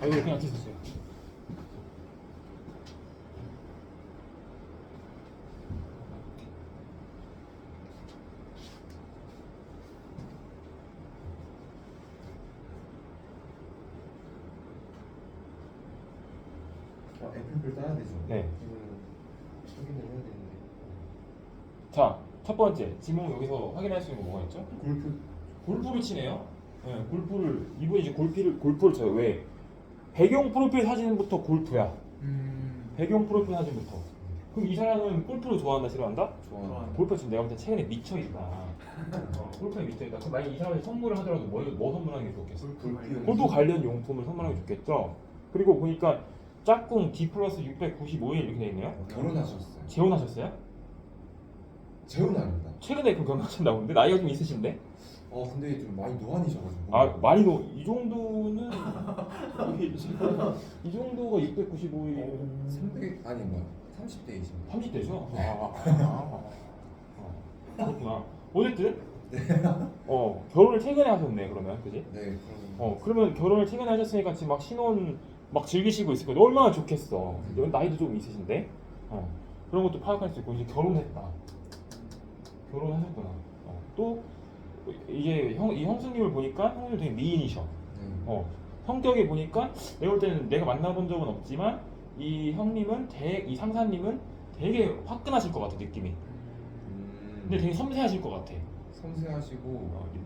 이거 그냥 찍으세요. FF를 따야 되죠. 네. 이거는 확인을 해야 되는데. 자, 첫 번째 지금 여기서 확인할 수 있는 거 뭐가 있죠? 골프를 치네요. 네, 골프를 이분이 이제 골프를 쳐요. 왜? 배경 프로필 사진부터 골프야. 배경 프로필 사진부터. 그럼 이 사람은 골프를 좋아한다, 싫어한다? 좋아. 골프 지금 내가 볼 때 최근에 미쳐 있다. 골프에 미쳐 있다. 그럼 만약 이 사람이 선물을 하더라도 뭐 선물하는 게 좋겠어? 골프 관련 용품을 선물하는 게 좋겠죠. 그리고 보니까 짝꿍 D 플러스 695일 이렇게 돼 있네요. 결혼하셨어요? 재혼하셨어요? 재혼 아닙니다. 최근에 그 결혼하셨다고 근데 나이가 좀 있으신데? 근데 좀 많이 노안이셔가지고. 아 많이 이 정도는 이 정도가 695일이면 300 아니 뭐야 30대이십니다. 30대죠? 그렇구나. 어쨌든 결혼을 최근에 하셨네 그러면 그지? 네. 그러면 결혼을 최근에 하셨으니까 지금 막 신혼 막 즐기시고 있을 거예요. 얼마나 좋겠어. 나이도 좀 있으신데 그런 것도 파악할 수 있고 이제 결혼했다. 결혼하셨구나. 또 이게 이 형수님을 보니까 형수님 되게 미인이셔. 네. 성격이 보니까 내가 볼 때는 내가 만나본 적은 없지만 이 형님은 이 상사님은 되게 화끈하실 것 같아 느낌이. 근데 되게 섬세하실 것 같아. 섬세하시고 좀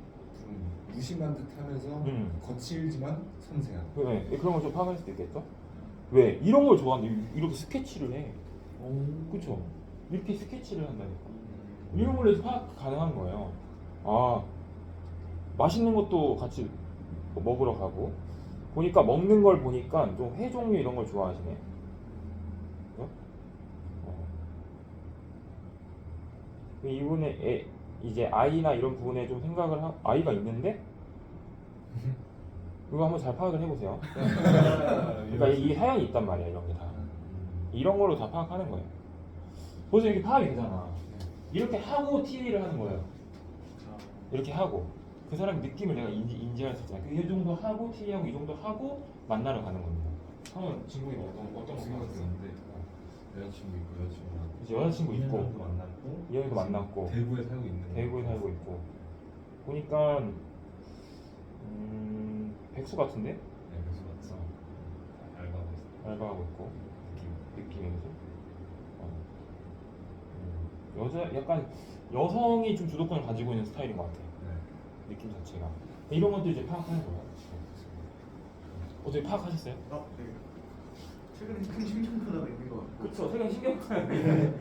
무심한 듯하면서 거칠지만 섬세한. 네, 그런 걸 좀 파악할 수도 있겠죠? 왜? 이런 걸 좋아하는데 이렇게 스케치를 해. 그쵸? 이렇게 스케치를 한다니까. 이런 걸로 파악 가능한 거예요. 맛있는 것도 같이 먹으러 가고 보니까 먹는 걸 보니까 좀 회 종류 이런 걸 좋아하시네. 이분의 이제 아이나 이런 부분에 좀 생각을 아이가 있는데 이거 한번 잘 파악을 해보세요. 그러니까 이 사연이 있단 말이야. 이런 게 다 이런 걸로 다 파악하는 거예요. 벌써 이렇게 파악이 되잖아. 이렇게 하고 TA를 하는 거예요. 이렇게 하고 그 사람의 느낌을 내가 인지할 수 있잖아. 이 정도 하고 TA하고 이 정도 하고 만나러 가는 겁니다. 한번 친구가 어떤 거 생각했는데 여자친구 있고 이제 여자친구 있고 만났고 이형이도 만났고 대구에 살고 있는 대구에 살고 있고 보니까 백수 같은데? 네, 그래서 맞죠. 알바하고 있어. 알바하고 있고 느낌이지. 여자 약간 여성이 좀 주도권을 가지고 있는 스타일인 것 같아. 네. 느낌 자체가. 이런 것도 이제 파악하는 거야. 어떻게 파악하셨어요? 네. 최근에 큰 심층표가 있는 것 같고. 그쵸. 최근 신경쓰는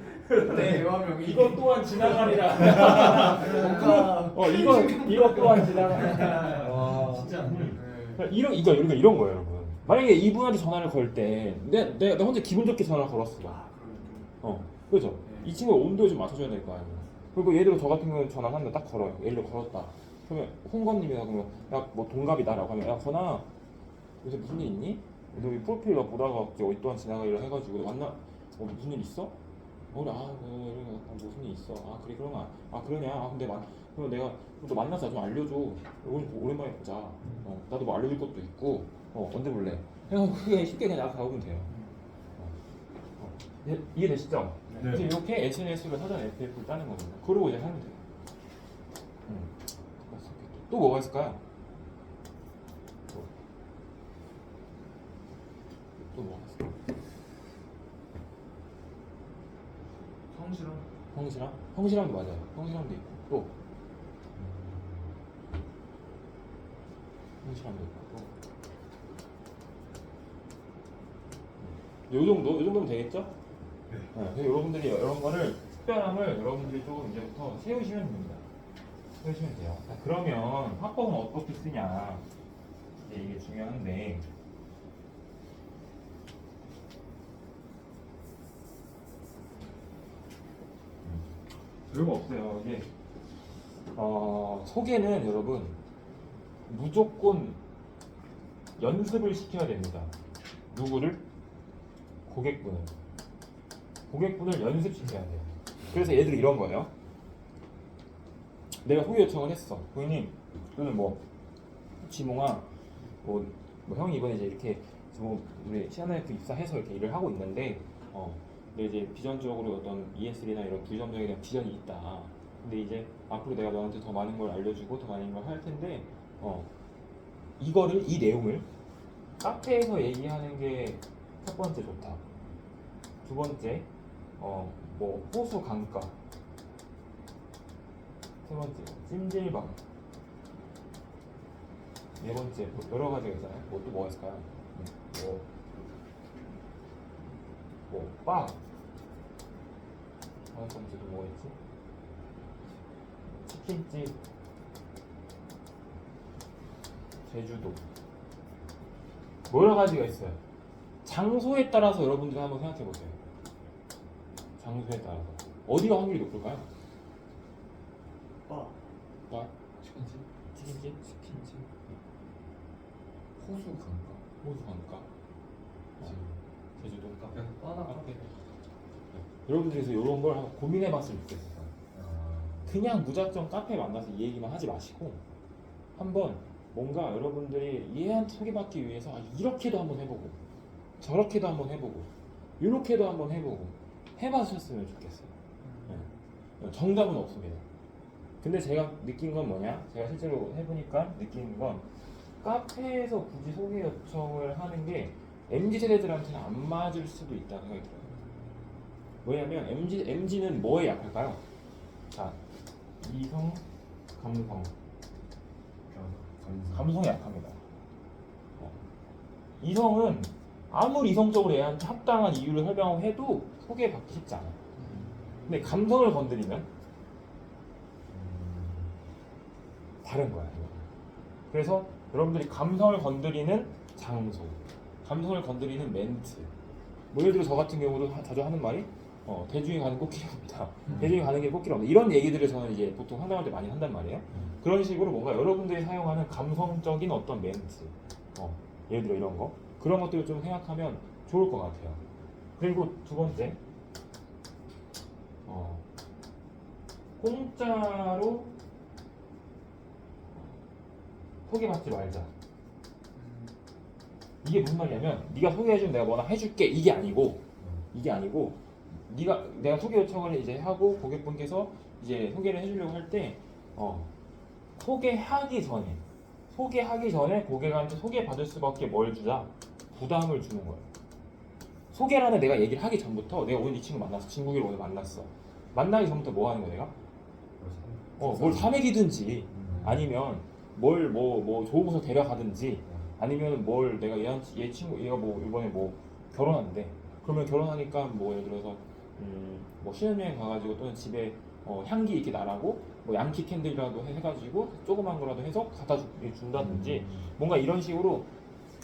네, 대화명이 이것 또한 지나가리라. 이것 또한 지나가리라. 와 진짜. 이런 거예요, 여러분. 만약에 이분한테 전화를 걸 때 내가 혼자 기분 좋게 전화를 걸었어. 그죠? 이 친구가 온도에 좀 맞춰줘야 될 거 아니에요. 그리고 예를 들어 저 같은 경우는 전화를 한다 딱 걸어요. 예를 들어 걸었다. 그러면 홍건님이나 그러면 야 뭐 동갑이다라고 하면 야 건아 요새 무슨 일 있니? 너 이 프로필 나 보다가 어디 또한 지나가기로 해가지고 만나 무슨 일 있어? 그래 무슨 일 있어? 그래 그러냐? 근데 그럼 내가 너 만나서 좀 알려줘. 오랜만에 보자. 나도 뭐 알려줄 것도 있고 언제 볼래? 그냥 그게 쉽게 그냥 나가면 돼요. 이해되시죠? 네. 그래서 이렇게 SNS를 사전 FF를 따는 겁니다. 그러고 이제 하면 돼요. 또 뭐가 있을까요? 또 뭐가 있을까요? 성실함? 성실함도 맞아요. 성실함도 있고 또 성실함도 있고 요 정도면 되겠죠? 네. 그래서 여러분들이 이런 거를 특별함을 여러분들이 좀 이제부터 세우시면 됩니다. 세우시면 돼요. 자, 그러면 화법은 어떻게 쓰냐? 이게 중요한데. 별거 없어요. 이게 소개는 여러분 무조건 연습을 시켜야 됩니다. 누구를? 고객분을 연습시켜야 돼요. 그래서 예를 들어 이런 거예요. 내가 소개 요청을 했어. 고객님, 또는 뭐 지몽아, 뭐 형이 이번에 이제 이렇게 뭐 우리 시아나이프 입사해서 이렇게 일을 하고 있는데, 근데 이제 비전적으로 어떤 ESL이나 이런 부점적에 대한 비전이 있다. 근데 이제 앞으로 내가 너한테 더 많은 걸 알려주고 더 많은 걸 할 텐데, 이 내용을 카페에서 얘기하는 게 첫 번째 좋다. 두 번째, 뭐 호수 강가. 세 번째, 찜질방. 네 번째, 뭐 여러 가지가 있잖아요. 뭐 또 뭐가 있을까요? 바. 다섯 번째도 뭐가 있지? 치킨집. 제주도. 뭐 여러 가지가 있어요. 장소에 따라서 여러분들이 한번 생각해 보세요. 장소에 따라서 어디가 확률이 높을까요? 바. 바? 치킨집? 치킨집? 호수 강가? 호수 강가? 제주도 카페? 카페. 여러분들께서 이런 걸 한번 고민해 봤으면 좋겠어요. 그냥 무작정 카페에 만나서 이 얘기만 하지 마시고 한번 뭔가 여러분들이 얘한테 소개받기 위해서 이렇게도 한번 해보고 저렇게도 한번 해보고 이렇게도 한번 해보고 해봤으면 좋겠어요. 네. 정답은 없습니다. 근데 제가 느낀 건 뭐냐? 제가 실제로 해보니까 느낀 건 카페에서 굳이 소개 요청을 하는 게 MZ세대들한테는 안 맞을 수도 있다는 생각이 들어요. 왜냐면 MZ는 뭐에 약할까요? 자, 이성, 감성에 약합니다. 이성은 아무리 이성적으로 얘한테 합당한 이유를 설명을 해도 소개받기 쉽지 않아요. 근데 감성을 건드리면 다른 거야. 그래서 여러분들이 감성을 건드리는 장소, 감성을 건드리는 멘트. 뭐 예를 들어 저 같은 경우도 자주 하는 말이 대중이 가는 꽃길입니다. 대중이 가는 게 꽃길입니다. 이런 얘기들을 저는 이제 보통 상담할 때 많이 한단 말이에요. 그런 식으로 뭔가 여러분들이 사용하는 감성적인 어떤 멘트, 예를 들어 이런 거, 그런 것들을 좀 생각하면 좋을 것 같아요. 그리고 두 번째, 공짜로 소개받지 말자. 이게 무슨 말이냐면 네가 소개해주면 내가 뭐나 해줄게 이게 아니고 내가 소개 요청을 이제 하고 고객분께서 이제 소개를 해주려고 할 때 소개하기 전에 고객한테 소개받을 수밖에 뭘 주자? 부담을 주는 거예요. 소개라는 내가 얘기를 하기 전부터 내가 오늘 이 친구 만났어. 친구를 오늘 만났어. 만나기 전부터 뭐 하는 거야 내가? 뭘 사먹이든지 아니면 뭘 뭐 좋은 곳을 데려가든지 아니면 뭘 내가 얘가 뭐 이번에 뭐 결혼한대. 그러면 결혼하니까 뭐 예를 들어서 뭐 신혼여행 가가지고 또는 집에 향기 있게 나라고 뭐 양키 캔들이라도 해가지고 조그만 거라도 해서 갖다 준다든지 뭔가 이런 식으로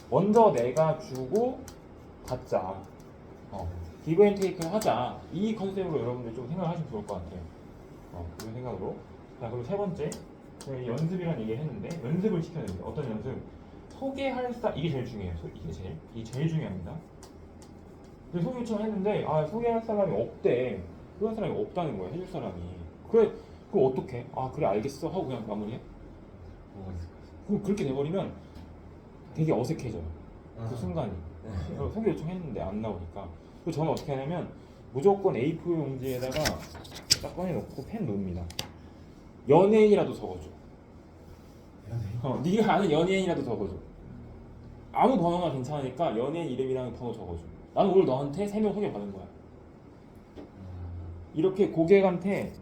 먼저 내가 주고 받자. 기브 앤 테이크를 하자. 이 컨셉으로 여러분들 좀 생각하시면 좋을 것 같아요. 그런 생각으로. 자, 그리고 세 번째, 연습이라는 얘기를 했는데 연습을 시켜야 됩니다. 어떤 연습? 소개할 이게 제일 중요해요. 이게 제일 중요합니다. 근데 소개 요청을 했는데 소개할 사람이 없대. 그런 사람이 없다는 거야. 해줄 사람이. 그래, 그럼 어떡해? 그래 알겠어 하고 그냥 마무리해? 그럼 그렇게 돼버리면 되게 어색해져요. 그 순간이. 소개 요청했는데 안 나오니까. 그래서 저는 어떻게 하냐면 무조건 A4 용지에다가 딱 꺼내놓고 펜 놓습니다. 연예인이라도 적어줘. 네가 아는 연예인이라도 적어줘. 아무 번호나 괜찮으니까 연예인 이름이랑 번호 적어줘. 나는 오늘 너한테 3명 소개받은 거야. 이렇게 고객한테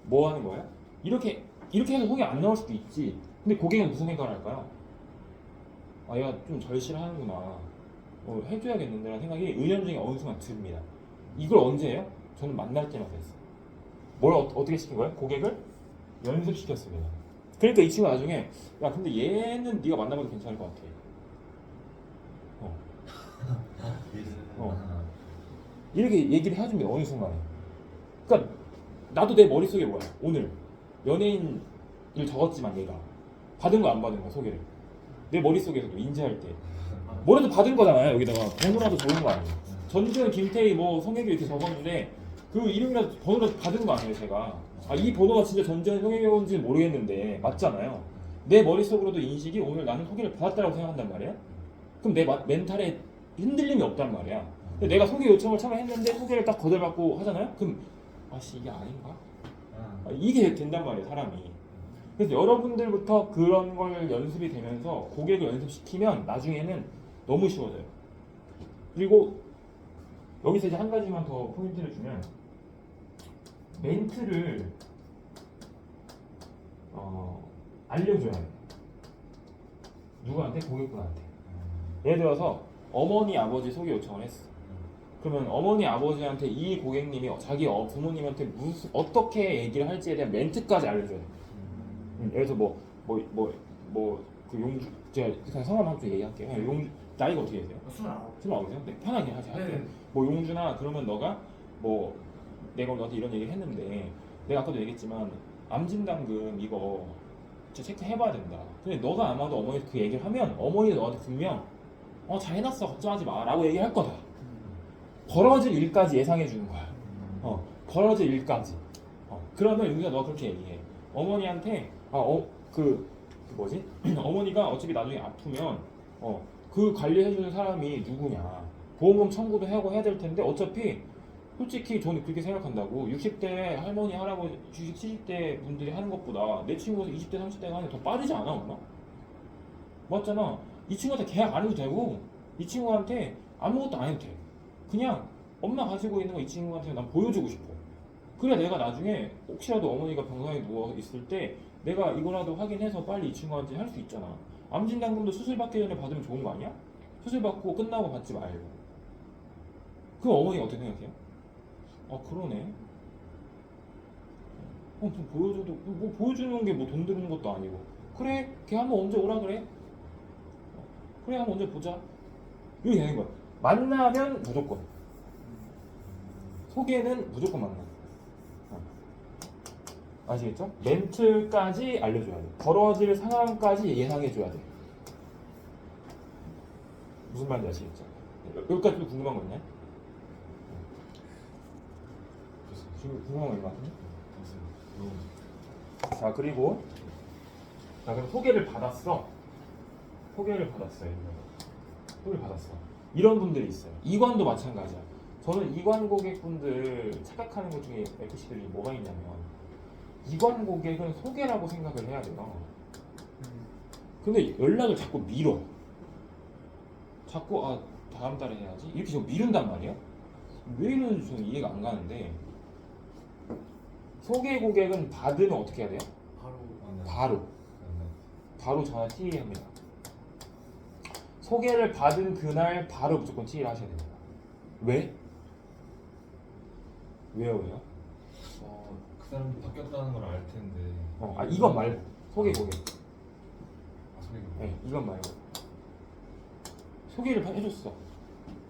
뭐 하는 거야? 이렇게 해서 소개 안 나올 수도 있지. 근데 고객은 무슨 생각을 할까요? 얘가 좀 절실하는구나. 해줘야겠는데 라는 생각이 은연중에 어느 순간 듭니다. 이걸 언제 해요? 저는 만날 때마다 했어요. 뭘 어떻게 시킨 거야? 고객을 연습시켰어 그냥. 그러니까 이 친구가 나중에 야 근데 얘는 네가 만나봐도 괜찮을 것 같아. 이렇게 얘기를 해줍니다 어느 순간에. 그러니까 나도 내 머릿속에 뭐야 오늘 연예인을 적었지만 얘가 받은 거 안 받은 거 소개를 내 머릿속에서도 인지할 때 뭐라도 받은 거잖아요. 여기다가 번호라도 적은 거 아니에요. 전지현, 김태희, 뭐 송혜교 이렇게 적었는데 그 이름이라도 번호라도 받은 거 아니에요 제가. 아, 이 번호가 진짜 전지현, 송혜교인지는 모르겠는데 맞잖아요. 내 머릿속으로도 인식이 오늘 나는 소개를 받았다고 생각한단 말이야. 그럼 내 멘탈에 흔들림이 없단 말이야. 근데 내가 소개 요청을 처음에 했는데 소개를 딱 거절받고 하잖아요. 그럼 아씨 이게 아닌가? 이게 된단 말이에요 사람이. 그래서 여러분들부터 그런 걸 연습이 되면서 고객을 연습시키면 나중에는 너무 쉬워져요. 그리고 여기서 이제 한 가지만 더 포인트를 주면 멘트를 알려줘야 돼요. 누구한테? 고객분한테. 예를 들어서 어머니 아버지 소개 요청을 했어. 그러면 어머니 아버지한테 이 고객님이 자기 부모님한테 어떻게 얘기를 할지에 대한 멘트까지 알려줘야 돼. 예를 들어서 그 용주 제가 그냥 성함 한번 얘기할게요. 용주 나이가 어떻게 되세요? 29이세요? 네, 편하게 할게요. 네. 뭐 용주나 그러면 너가 뭐 내가 너한테 이런 얘기를 했는데 내가 아까도 얘기했지만 암진단금 이거 진짜 체크해봐야 된다. 근데 너가 아마도 어머니 그 얘기를 하면 어머니가 너한테 분명 잘 해놨어 걱정하지 마 라고 얘기를 할 거다. 벌어질 일까지 예상해 주는 거야. 벌어질 일까지. 그러면 용주가 너 그렇게 얘기해. 어머니한테 뭐지? 어머니가 어차피 나중에 아프면 그 관리해주는 사람이 누구냐. 보험금 청구도 하고 해야 될 텐데 어차피 솔직히 저는 그렇게 생각한다고 60대 할머니 할아버지 70대 분들이 하는 것보다 내 친구가 20대 30대가 하는 게 더 빠르지 않아 엄마? 맞잖아. 이 친구한테 계약 안 해도 되고 이 친구한테 아무것도 안 해도 돼. 그냥 엄마 가지고 있는 거 이 친구한테 난 보여주고 싶어. 그래야 내가 나중에 혹시라도 어머니가 병상에 누워 있을 때 내가 이거라도 확인해서 빨리 이 친구한테 할 수 있잖아. 암진단금도 수술 받기 전에 받으면 좋은 거 아니야? 수술 받고 끝나고 받지 말고. 그럼 어머니가 어떻게 생각해요? 그러네. 좀 보여줘도 뭐 보여주는 게 뭐 돈 드는 것도 아니고. 그래, 걔 한번 언제 오라 그래? 그래, 한번 언제 보자. 이렇게 되는 거야. 만나면 무조건. 소개는 무조건 만나. 아시겠죠? 멘트까지 알려줘야 돼. 벌어질 상황까지 예상해줘야 돼. 무슨 말인지 아시겠죠? 여기까지 또 궁금한 거 있나요? 지금 궁금한 거 있는 것 같은데? 자 그리고 그럼 소개를 받았어. 소개를 받았어. 이런 분들이 있어요. 이관도 마찬가지야. 저는 이관 고객분들 착각하는 것 중에 FC들이 뭐가 있냐면 이관 고객은 소개라고 생각을 해야 돼요. 근데 연락을 자꾸 미뤄. 자꾸 다음 달에 해야지 이렇게 좀 미룬단 말이에요. 왜 이러는지 저는 이해가 안 가는데 소개 고객은 받으면 어떻게 해야 돼요? 바로 전화 TE합니다. 소개를 받은 그날 바로 무조건 TE를 하셔야 됩니다. 왜? 왜요? 그 사람도 바뀌었다는 걸 알 텐데. 이건 말고 소개 고객. 소개가. 네, 이건 말고 소개를 해줬어.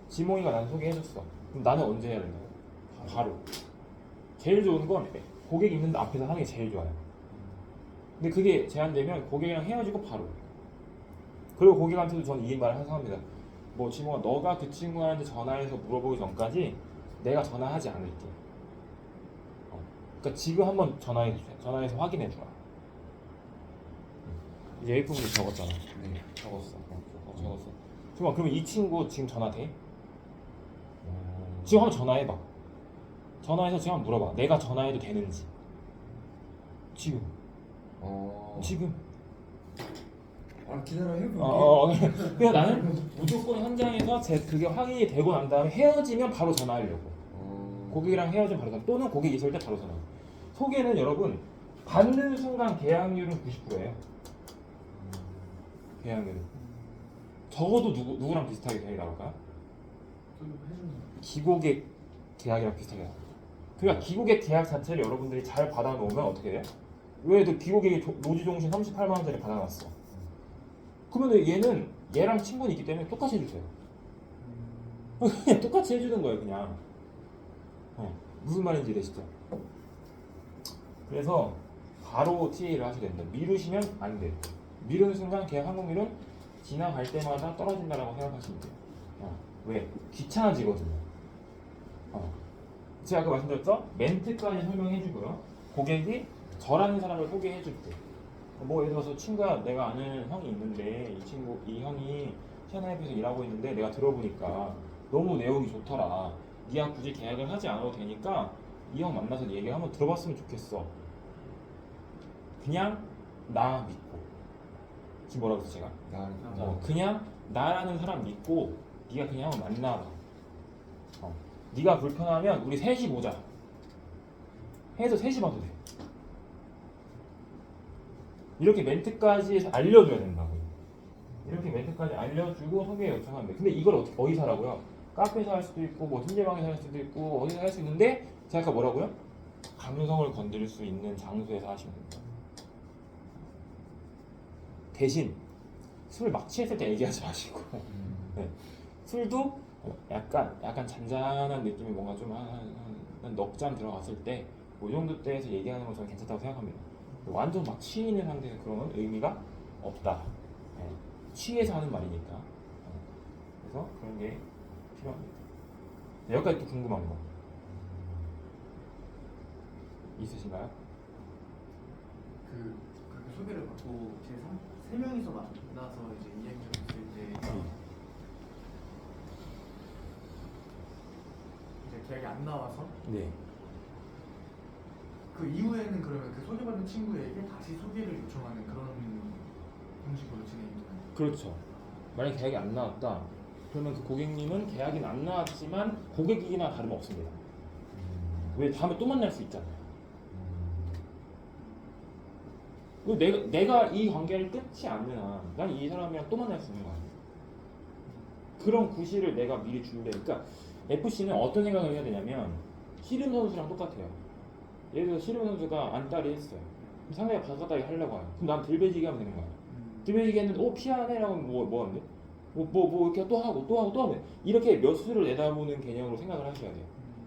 지몽이가 난 소개해줬어. 그럼 나는 언제 해야 된다고? 바로. 제일 좋은 건 고객 있는 앞에서 하는 게 제일 좋아요. 근데 그게 제한되면 고객이랑 헤어지고 바로. 그리고 고객한테도 저는 이 말을 항상 합니다. 뭐 지몽아 너가 그 친구한테 전화해서 물어보기 전까지 내가 전화하지 않을게. 그러니까 지금 한번 전화해서 확인해 주라. 이제 A부분이 적었잖아. 네. 적었어. 그러면 이 친구 지금 전화 돼? 지금 한번 전화해봐. 전화해서 지금 한번 물어봐. 내가 전화해도 되는지. 지금. 지금. 기다려 해볼게. 그냥 나는 무조건 현장에서 그게 확인이 되고 난 다음에 헤어지면 바로 전화하려고. 고객이랑 헤어지면 바로 전화. 또는 고객 있을 때 바로 전화. 소개는 여러분 받는 순간 계약률은 90%예요. 계약률은. 적어도 누구랑 비슷하게 계약이 나올까요? 기고객 계약이랑 비슷하게 나와요. 그러니까 기고객 계약 자체를 여러분들이 잘 받아놓으면 어떻게 돼요? 왜도 기고객이 노지종신 38만 원짜리 받아놨어. 그러면 얘는 얘랑 친분이 있기 때문에 똑같이 해주세요. 그냥 똑같이 해주는 거예요, 그냥. 무슨 말인지 되시죠? 그래서 바로 TA를 하셔야 됩니다. 미루시면 안 돼요. 미루는 순간 계약 항공비는 지나갈 때마다 떨어진다라고 생각하시면 돼요. 왜? 귀찮아지거든요. 제가 아까 말씀드렸죠? 멘트까지 설명해주고요. 고객이 저라는 사람을 소개해줄 때, 뭐 예를 들어서 친구야, 내가 아는 형이 있는데 이 형이 시아나협에서 일하고 있는데 내가 들어보니까 너무 내용이 좋더라. 니랑 굳이 계약을 하지 않아도 되니까 이 형 만나서 얘기 한번 들어봤으면 좋겠어. 그냥 나 믿고. 지금 뭐라고 했어 제가? 그냥 나라는 사람 믿고 네가 그냥 한번 만나봐. 네가 불편하면 우리 셋이 보자. 해서 셋이 봐도 돼. 이렇게 멘트까지 알려줘야 된다고요. 이렇게 멘트까지 알려주고 소개 요청하면 돼. 근데 이걸 어디서 하라고요? 카페에서 할 수도 있고 뭐 침대방에서 할 수도 있고 어디서 할 수 있는데 제가 아까 뭐라고요? 감성을 건드릴 수 있는 장소에서 하시면 됩니다. 대신 술 막 취했을 때 얘기하지 마시고 네. 술도 약간 잔잔한 느낌이 뭔가 좀 한 넉 잔 들어갔을 때 그 정도 때에서 얘기하는 건 저는 괜찮다고 생각합니다. 완전 막 취있는 상태에서 그러면 의미가 없다. 네. 취해서 하는 말이니까. 그래서 그런 게 필요합니다. 네, 여기까지 또 궁금한 거 있으신가요? 그렇게 소개를 받고 제 3명이서 만나서 이제 이야기를 했을 때 이제 계약이 안 나와서 네. 그 이후에는 그러면 그 소개받은 친구에게 다시 소개를 요청하는 그런 형식으로 진행이 되나요? 그렇죠. 만약 계약이 안 나왔다. 그러면 그 고객님은 계약이 안 나왔지만 고객이나 다름없습니다. 왜 다음에 또 만날 수 있잖아요. 내가 이 관계를 끊지 않는 한 난 이 사람이랑 또 만날 수 있는 거 아니에요. 그런 구실을 내가 미리 준비해. 그러니까 FC는 어떤 생각을 해야 되냐면 씨름 선수랑 똑같아요. 예를 들어서 씨름 선수가 안달이 했어요. 그럼 상대가 바깥다리 하려고 해요. 그럼 난 들배지기 하면 되는 거야. 들배지기 했는데 피하네라고 하면 뭐 하는데? 뭐 이렇게 또 하고 하면 이렇게 몇 수를 내다보는 개념으로 생각을 하셔야 돼요.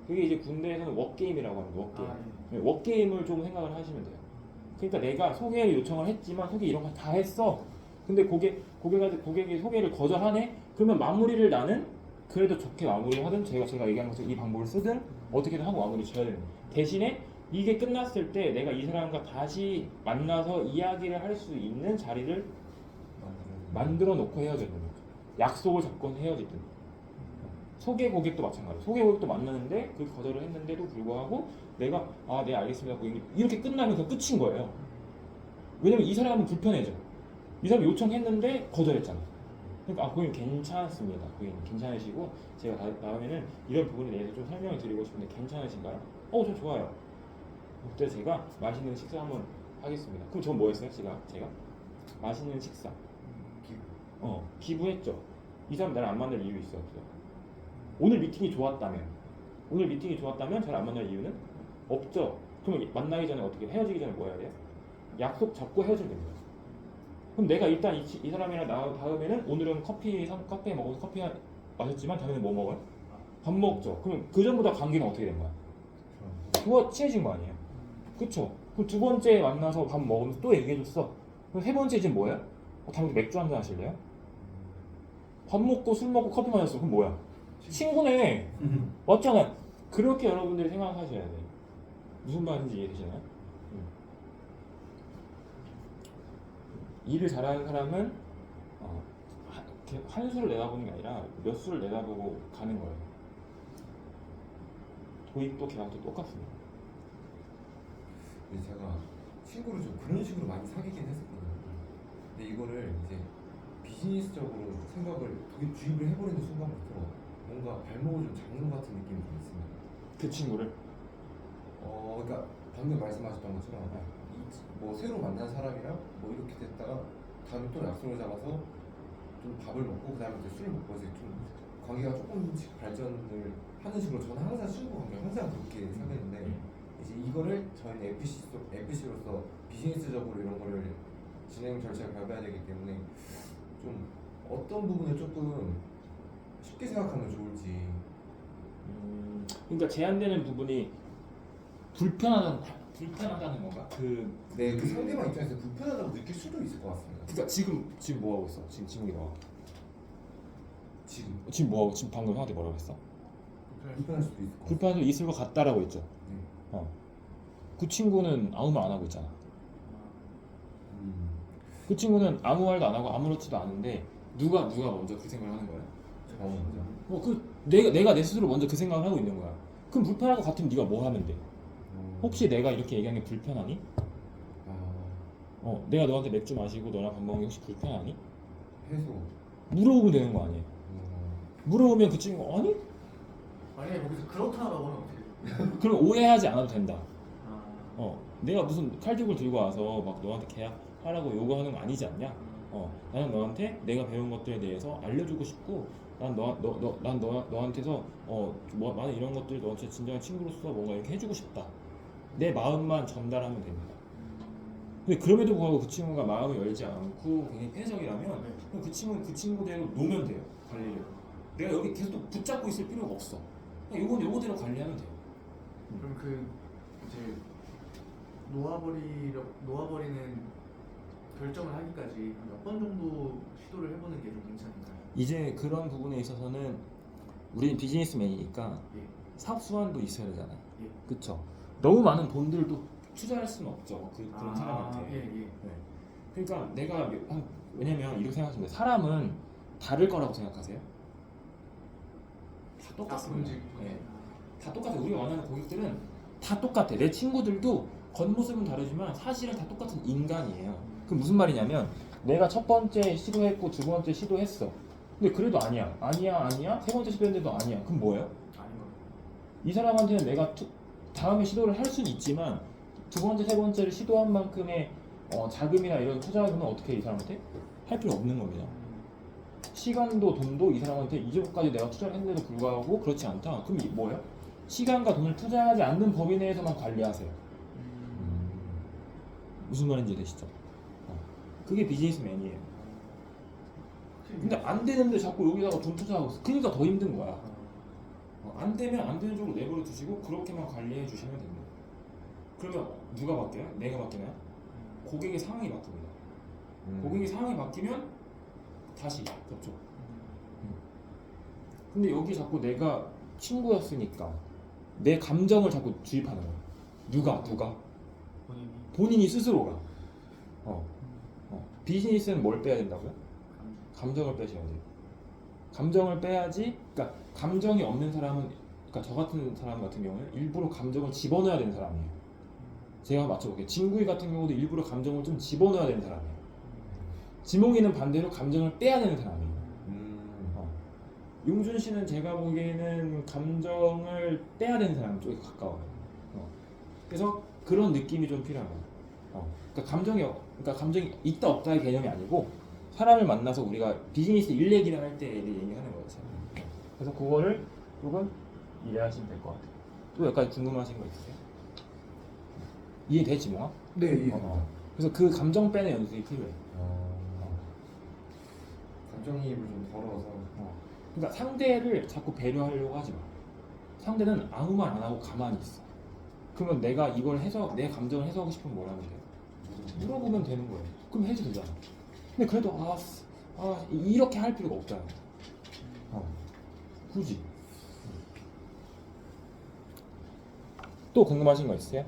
그게 이제 군대에서는 웍게임이라고 합니다. 웍게임. 네, 웍게임을 좀 생각을 하시면 돼요. 그러니까 내가 소개를 요청을 했지만 소개 이런 거 다 했어. 근데 고객이 소개를 거절하네. 그러면 마무리를 나는 그래도 좋게 마무리를 하든 제가 얘기한 것처럼 이 방법을 쓰든 어떻게든 하고 마무리 지어야 되는 거예요. 대신에 이게 끝났을 때 내가 이 사람과 다시 만나서 이야기를 할 수 있는 자리를 만들어 놓고 헤어지는 거죠. 약속을 잡고 헤어지든. 소개 고객도 마찬가지예요. 소개 고객도 만나는데 그 거절을 했는데도 불구하고 내가 네 알겠습니다 고객님 이렇게 끝나면 그 끝인 거예요. 왜냐면 이 사람은 불편해져. 이 사람이 요청했는데 거절했잖아. 그러니까 고객님 괜찮습니다. 고객님 괜찮으시고 제가 다음에는 이런 부분에 대해서 좀 설명을 드리고 싶은데 괜찮으신가요? 저 좋아요. 그때 제가 맛있는 식사 한번 하겠습니다. 그럼 전 뭐 했어요? 제가 맛있는 식사 기부했죠. 이 사람 나를 안 만날 이유 있어요? 없어요? 오늘 미팅이 좋았다면 잘 안 만날 이유는 없죠. 그럼 만나기 전에 어떻게 헤어지기 전에 뭐 해야 돼요? 약속 잡고 헤어지면 됩니다. 그럼 내가 일단 이 사람이랑 나온 다음에는 오늘은 카페에 먹어서 커피 마셨지만 다음에는 뭐 먹어요? 밥 먹죠. 그럼 그 전보다 관계는 어떻게 된 거야? 그거 친해진 거 아니에요? 그쵸? 그럼 두 번째 만나서 밥 먹으면서 또 얘기해줬어. 그럼 세 번째 이제 뭐예요? 다음에 맥주 한잔 하실래요? 밥 먹고 술 먹고 커피 마셨어. 그럼 뭐야? 친구네. 맞잖아. 그렇게 여러분들이 생각하셔야 돼. 무슨 말인지 이해되시나요? 일을 잘하는 사람은 한 수를 내다보는 게 아니라 몇 수를 내다보고 가는 거예요. 도입도 계약도 똑같습니다. 근데 제가 친구를 좀 그런 식으로 많이 사귀긴 했었거든요. 근데 이거를 이제 비즈니스적으로 생각을 되게 주입을 해버리는 순간부터 뭔가 발목을 좀 잡는 것 같은 느낌이 좀 있습니다. 그 친구를? 그러니까 방금 말씀하셨던 것처럼 뭐 새로 만난 사람이랑 뭐 이렇게 됐다가 다음에 또 약속을 잡아서 좀 밥을 먹고 그 다음에 또 술을 먹고 이제 좀 관계가 조금씩 발전을 하는 식으로 저는 항상 친구 관계 항상 그렇게 생각했는데 이제 이거를 저희는 FC로서 비즈니스적으로 이런 거를 진행 절차를 밟아야 되기 때문에 좀 어떤 부분을 조금 쉽게 생각하면 좋을지. 그러니까 제한되는 부분이 불편하다는 건가? 네, 그 상대방 입장에서 불편하다고 느낄 수도 있을 것 같습니다. 그러니까 지금 뭐 하고 있어? 지금 지목이 뭐? 지금 뭐 하고 지금 방금 형한테 뭐라고 했어? 불편할 수도 있을 것 같아요. 불편할 수 있을 것 같다라고 했죠. 네. 그 친구는 아무 말 안 하고 있잖아. 음, 그 친구는 아무 말도 안 하고 아무렇지도 않은데 누가 먼저 그 생각을 하는 거야? 저 먼저. 내가 내 스스로 먼저 그 생각을 하고 있는 거야. 그럼 불편할 것 같으면 네가 뭐 하면 돼? 음, 혹시 내가 이렇게 얘기하는 게 불편하니? 아, 내가 너한테 맥주 마시고 너랑 밥 먹는 게 혹시 불편하니? 해소. 물어보면 되는 거 아니에요? 물어보면 그 친구가 아니? 만약에 거기서 그렇다라고 하면 어떻게 돼? 그럼 오해하지 않아도 된다. 아, 내가 무슨 칼집을 들고 와서 막 너한테 계약하라고 요구하는 거 아니지 않냐? 나는 너한테 내가 배운 것들에 대해서 알려주고 싶고, 난 너한테서 나는 이런 것들 너한테 진정한 친구로서 뭔가 이렇게 해주고 싶다. 내 마음만 전달하면 됩니다. 근데 그럼에도 불구하고 그 친구가 마음을 열지 않고 굉장히 폐쇄적이라면 그럼 그 친구는 그 친구대로 놓으면 돼요. 관리를. 내가 여기 계속 또 붙잡고 있을 필요가 없어. 그냥 요거대로 관리하면 돼요. 그럼 그 이제 놓아버리는 결정을 하기까지 몇 번 정도 시도를 해보는 게 좀 괜찮을까요? 이제 그런 부분에 있어서는 우리는 비즈니스맨이니까 예. 사업 수완도 있어야 되잖아요. 예. 그쵸? 너무 많은 돈들도 투자할 수는 없죠. 그런 사람한테. 예, 예. 네. 그러니까 내가 왜냐면 이렇게 생각하시면 돼요. 사람은 다를 거라고 생각하세요? 다 똑같습니다. 네. 다 똑같아요. 우리가 만나는 고객들은 다 똑같아. 내 친구들도 겉모습은 다르지만 사실은 다 똑같은 인간이에요. 그 무슨 말이냐면 내가 첫 번째 시도했고 두 번째 시도했어. 근데 그래도 아니야. 세 번째 시도했는데도 아니야. 그럼 뭐예요? 아닌 것 이 사람한테는 내가 다음에 시도를 할 수는 있지만 두 번째, 세 번째를 시도한 만큼의 자금이나 이런 투자금은 어떻게 이 사람한테 할 필요 없는 겁니다. 시간도 돈도 이 사람한테 이제까지 내가 투자를 했는데도 불구하고 그렇지 않다. 그럼 뭐예요? 시간과 돈을 투자하지 않는 범위 내에서만 관리하세요. 무슨 말인지 되시죠? 그게 비즈니스맨이에요. 근데 안 되는데 자꾸 여기다가 돈 투자하고 있어. 그러니까 더 힘든 거야. 안 되면 안 되는 쪽으로 내버려 두시고 그렇게만 관리해 주시면 됩니다. 그러면 누가 바뀌어요? 내가 바뀌나요? 고객의 상황이 바뀝니다. 고객의 상황이 바뀌면 다시 접촉. 근데 여기 자꾸 내가 친구였으니까 내 감정을 자꾸 주입하는 거야. 누가? 본인이 스스로가. 비즈니스는 뭘 빼야 된다고요? 감정을 빼셔야 돼요. 감정을 빼야지. 그러니까 감정이 없는 사람은, 그러니까 저 같은 사람 같은 경우는 일부러 감정을 집어넣어야 되는 사람이에요. 제가 맞춰볼게요. 진구이 같은 경우도 일부러 감정을 좀 집어넣어야 되는 사람이에요. 지몽이는 반대로 감정을 빼야 되는 사람이에요. 용준 씨는 제가 보기에는 감정을 빼야 되는 사람 쪽에 가까워요. 그래서 그런 느낌이 좀 필요한 거예요. 그러니까 감정이 있다 없다의 개념이 아니고 사람을 만나서 우리가 비즈니스 일 얘기를 할 때 얘기하는 거예요. 그래서 그거를 조금 이해하시면 될 것 같아요. 또 여기까지 궁금하신 거 있으세요? 이해되지 뭐? 네, 이해됩니다. 그래서 그 감정 빼는 연습이 필요해. 감정이입을 좀 덜어서. 그러니까 상대를 자꾸 배려하려고 하지 마. 상대는 아무 말 안 하고 가만히 있어. 그러면 내가 이걸 내 감정을 해석하고 싶으면 뭘 하면 돼요? 물어보면 되는 거예요. 그럼 해도 되잖아. 근데 그래도 이렇게 할 필요가 없잖아. 굳이. 또 궁금하신 거 있으세요?